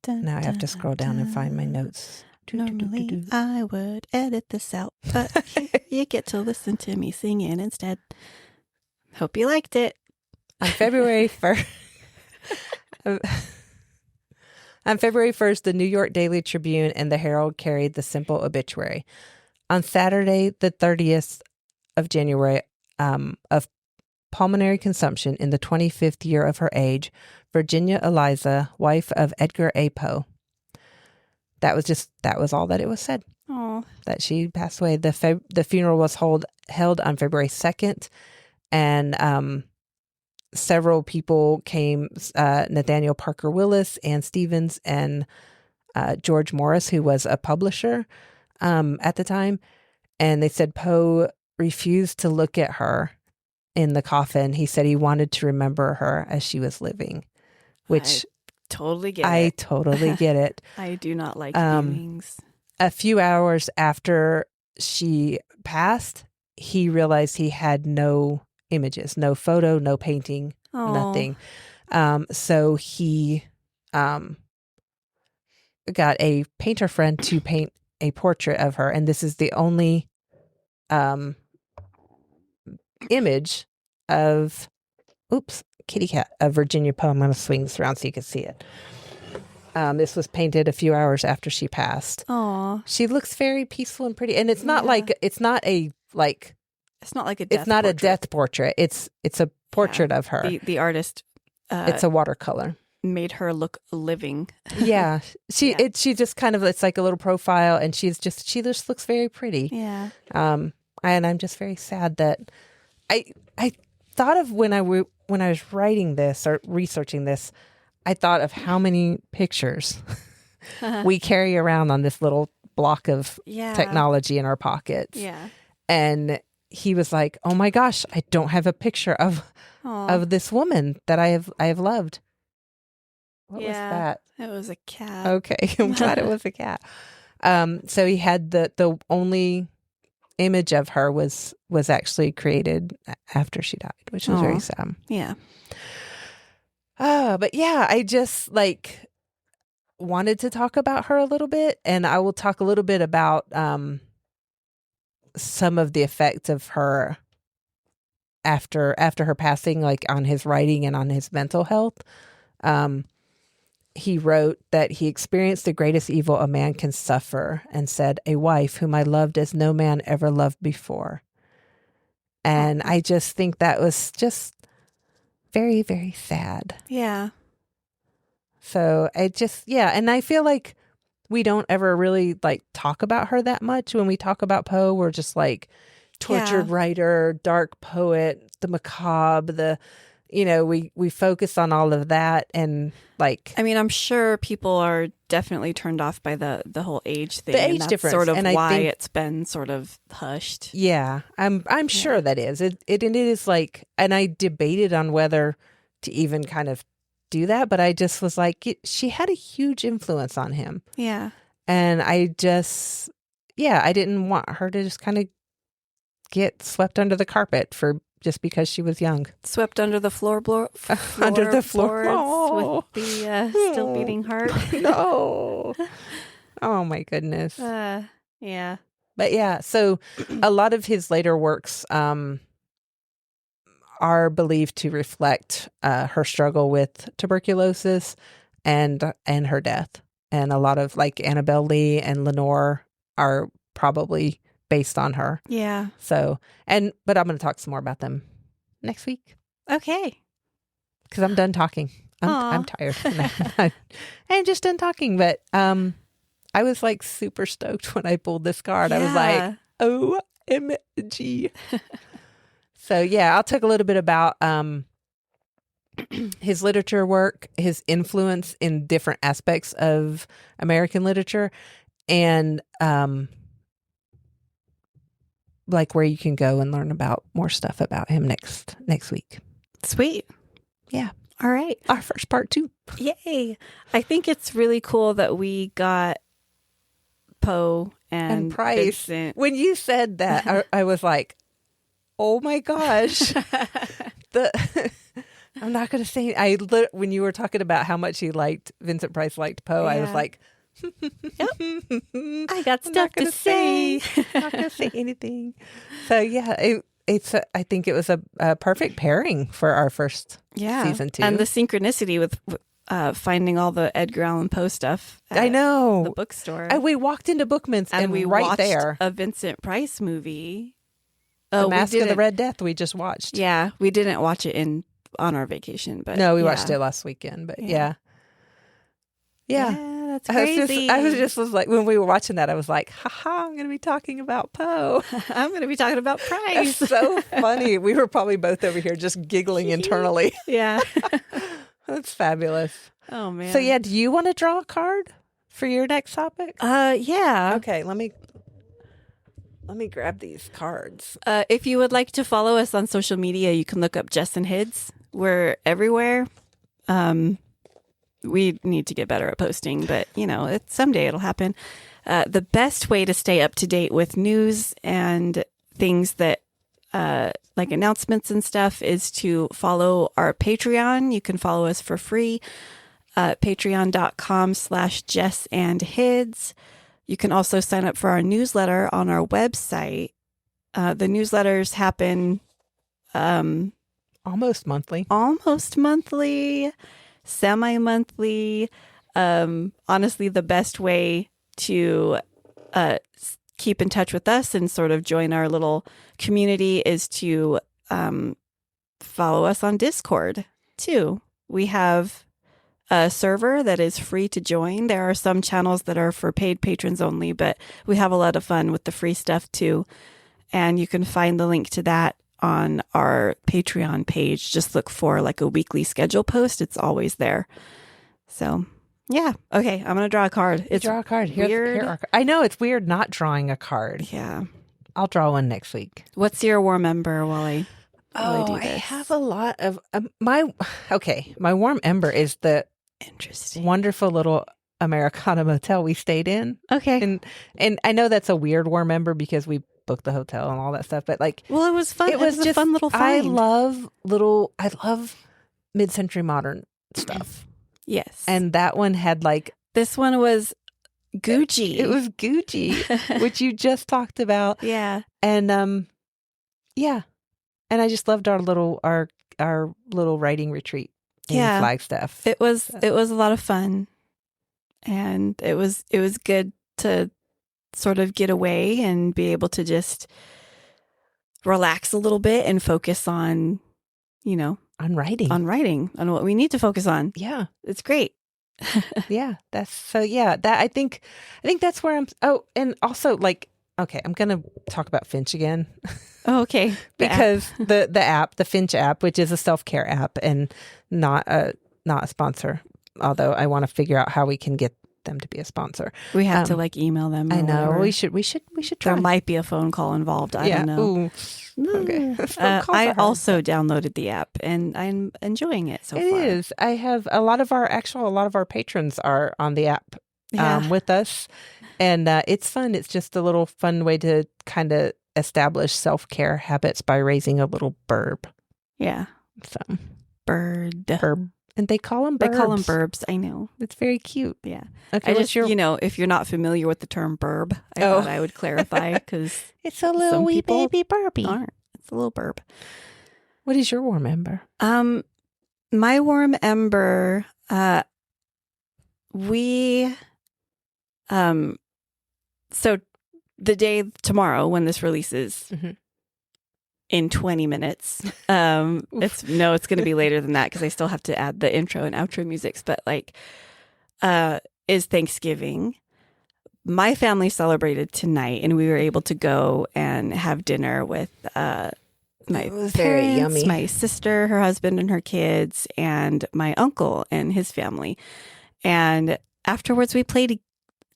Now I have to scroll down and find my notes. Normally I would edit this out, but you get to listen to me singing instead. Hope you liked it. On February 1st, the New York Daily Tribune and the Herald carried the simple obituary. On Saturday, the 30th of January, of pulmonary consumption in the 25th year of her age, Virginia Eliza, wife of Edgar A. Poe. That was all that it was said. Oh, that she passed away. The funeral was held on February 2nd, and several people came, Nathaniel Parker Willis, Ann Stevens, and George Morris, who was a publisher at the time. And they said Poe refused to look at her in the coffin. He said he wanted to remember her as she was living, which totally get I it. totally get it. I do not like viewings. A few hours after she passed, he realized he had no images, no photo, no painting, nothing. So he got a painter friend to paint a portrait of her. And this is the only image of, kitty cat, of Virginia Poe. I'm going to swing this around so you can see it. This was painted a few hours after she passed. Aw. She looks very peaceful and pretty. And it's not it's not a death portrait. It's a portrait of her. The artist. It's a watercolor. Made her look living. Yeah. She just kind of, it's like a little profile, and she just looks very pretty. Yeah. And I'm just very sad that I thought of when I was writing this or researching this, I thought of how many pictures we carry around on this little block of technology in our pockets. Yeah. And he was like, "Oh my gosh, I don't have a picture of this woman that I have loved." What was that? It was a cat. Okay, I'm glad it was a cat. So he had the only image of her was actually created after she died, which was very sad. Yeah. But yeah, I just wanted to talk about her a little bit, and I will talk a little bit about some of the effects of her after her passing, like on his writing and on his mental health. He wrote that he experienced the greatest evil a man can suffer, and said, "A wife whom I loved as no man ever loved before." And I just think that was just very, very sad. Yeah. So and I feel like we don't ever really talk about her that much. When we talk about Poe, we're just tortured writer, dark poet, the macabre, we focus on all of that, and I mean, I'm sure people are definitely turned off by the whole age thing. The age and that's difference, sort of and why I think it's been sort of hushed. Yeah, I'm sure that is it. It is and I debated on whether to even kind of do that, but I just was she had a huge influence on him. Yeah, and I didn't want her to just kind of get swept under the carpet just because she was young. Swept under the floorboards with the still beating heart. No. Oh my goodness. Yeah. But yeah, so a lot of his later works are believed to reflect her struggle with tuberculosis and her death. And a lot of Annabelle Lee and Lenore are probably based on her. Yeah. So, but I'm going to talk some more about them next week. Okay. Because I'm done talking. I'm tired. I'm just done talking. But I was super stoked when I pulled this card. Yeah. I was like, OMG. So yeah, I'll talk a little bit about his literature work, his influence in different aspects of American literature, and like where you can go and learn about more stuff about him next week. Sweet. Yeah. All right. Our first part 2. Yay. I think it's really cool that we got Poe and Price. Vincent. When you said that, I was like, oh my gosh. I'm not going to say, when you were talking about how much Vincent Price liked Poe, I was like, yep. I got stuff to say. Not going to say anything. So yeah, I think it was a perfect pairing for our first season 2. And the synchronicity with finding all the Edgar Allan Poe stuff at I know. the bookstore. And we walked into Bookman's and we right watched there. a Vincent Price movie. The Mask of the Red Death we just watched. Yeah, we didn't watch it on our vacation, but no, we watched it last weekend. But yeah. That's crazy. I was like, when we were watching that, I was like, haha, I'm going to be talking about Poe. I'm going to be talking about Price. That's so funny. We were probably both over here just giggling internally. Yeah. That's fabulous. Oh, man. So yeah, do you want to draw a card for your next topic? Yeah. Okay, let me grab these cards. If you would like to follow us on social media, you can look up Jess and Hids. We're everywhere. We need to get better at posting, but someday it'll happen. The best way to stay up to date with news and things that like announcements and stuff is to follow our Patreon. You can follow us for free. Patreon.com/JessandHids. You can also sign up for our newsletter on our website. The newsletters happen almost monthly, semi-monthly. Honestly, the best way to keep in touch with us and sort of join our little community is to follow us on Discord too. We have a server that is free to join. There are some channels that are for paid patrons only, but we have a lot of fun with the free stuff too. And you can find the link to that on our Patreon page. Just look for like a weekly schedule post. It's always there. So yeah. Okay. I'm going to draw a card. Draw a card. Weird. I know it's weird not drawing a card. Yeah. I'll draw one next week. What's your warm ember, Wally? I have a lot of my warm ember is the wonderful little Americana motel we stayed in. Okay. And I know that's a weird warm ember because we booked the hotel and all that stuff, but like, well, it was fun. It was just a fun little find. I love mid-century modern stuff. Yes. And that one had this one was Gucci. It was Gucci, which you just talked about. Yeah. And yeah. And I just loved our little writing retreat in Flagstaff. It was a lot of fun. And it was good to sort of get away and be able to just relax a little bit and focus on, on writing, on what we need to focus on. Yeah. It's great. Yeah. That I think that's where I'm. Oh, and also okay, I'm going to talk about Finch again. Oh, okay. Because the Finch app, which is a self-care app and not a sponsor, although I want to figure out how we can get them to be a sponsor. We have to email them. I know. Whatever. We should try. There might be a phone call involved. I don't know. Ooh. Okay. I also downloaded the app and I'm enjoying it so far. It is. I have a lot of our patrons are on the app with us, and it's fun. It's just a little fun way to kind of establish self-care habits by raising a little burb. Yeah. So burb. And they call them burbs. They call them burbs. I know. It's very cute. Yeah. Okay. I just, if you're not familiar with the term burb, I thought I would clarify because it's a little wee baby burbie. Aren't. It's a little burb. What is your warm ember? My warm ember, so the day tomorrow when this releases, in 20 minutes. It's going to be later than that because I still have to add the intro and outro musics, but is Thanksgiving. my family celebrated tonight, and we were able to go and have dinner with my parents, very yummy. my sister, her husband, and her kids, and my uncle and his family. And afterwards, we played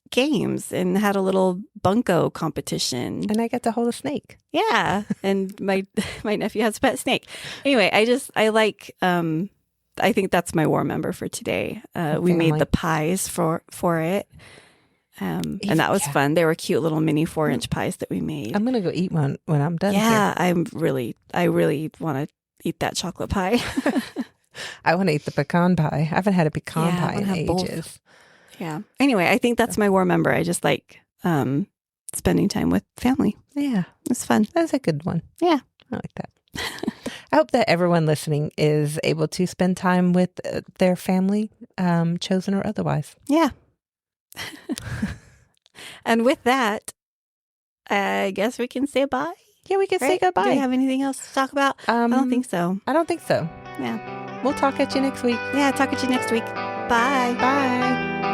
games and had a little bunko competition. And I got to hold a snake. Yeah, and my nephew has a pet snake. Anyway, I think that's my war member for today. We made the pies for it. And that was fun. They were cute little mini 4-inch pies that we made. I'm gonna go eat one when I'm done. Yeah, here. I really want to eat that chocolate pie. I want to eat the pecan pie. I haven't had a pecan pie in ages. Both. Yeah. Anyway, I think that's my war member. I just like spending time with family. Yeah, it's fun. That's a good one. Yeah, I like that. I hope that everyone listening is able to spend time with their family, chosen or otherwise. Yeah. And with that, I guess we can say bye. Yeah, we can say goodbye. Do you have anything else to talk about? I don't think so. I don't think so. Yeah. We'll talk at you next week. Yeah, talk at you next week. Bye. Bye.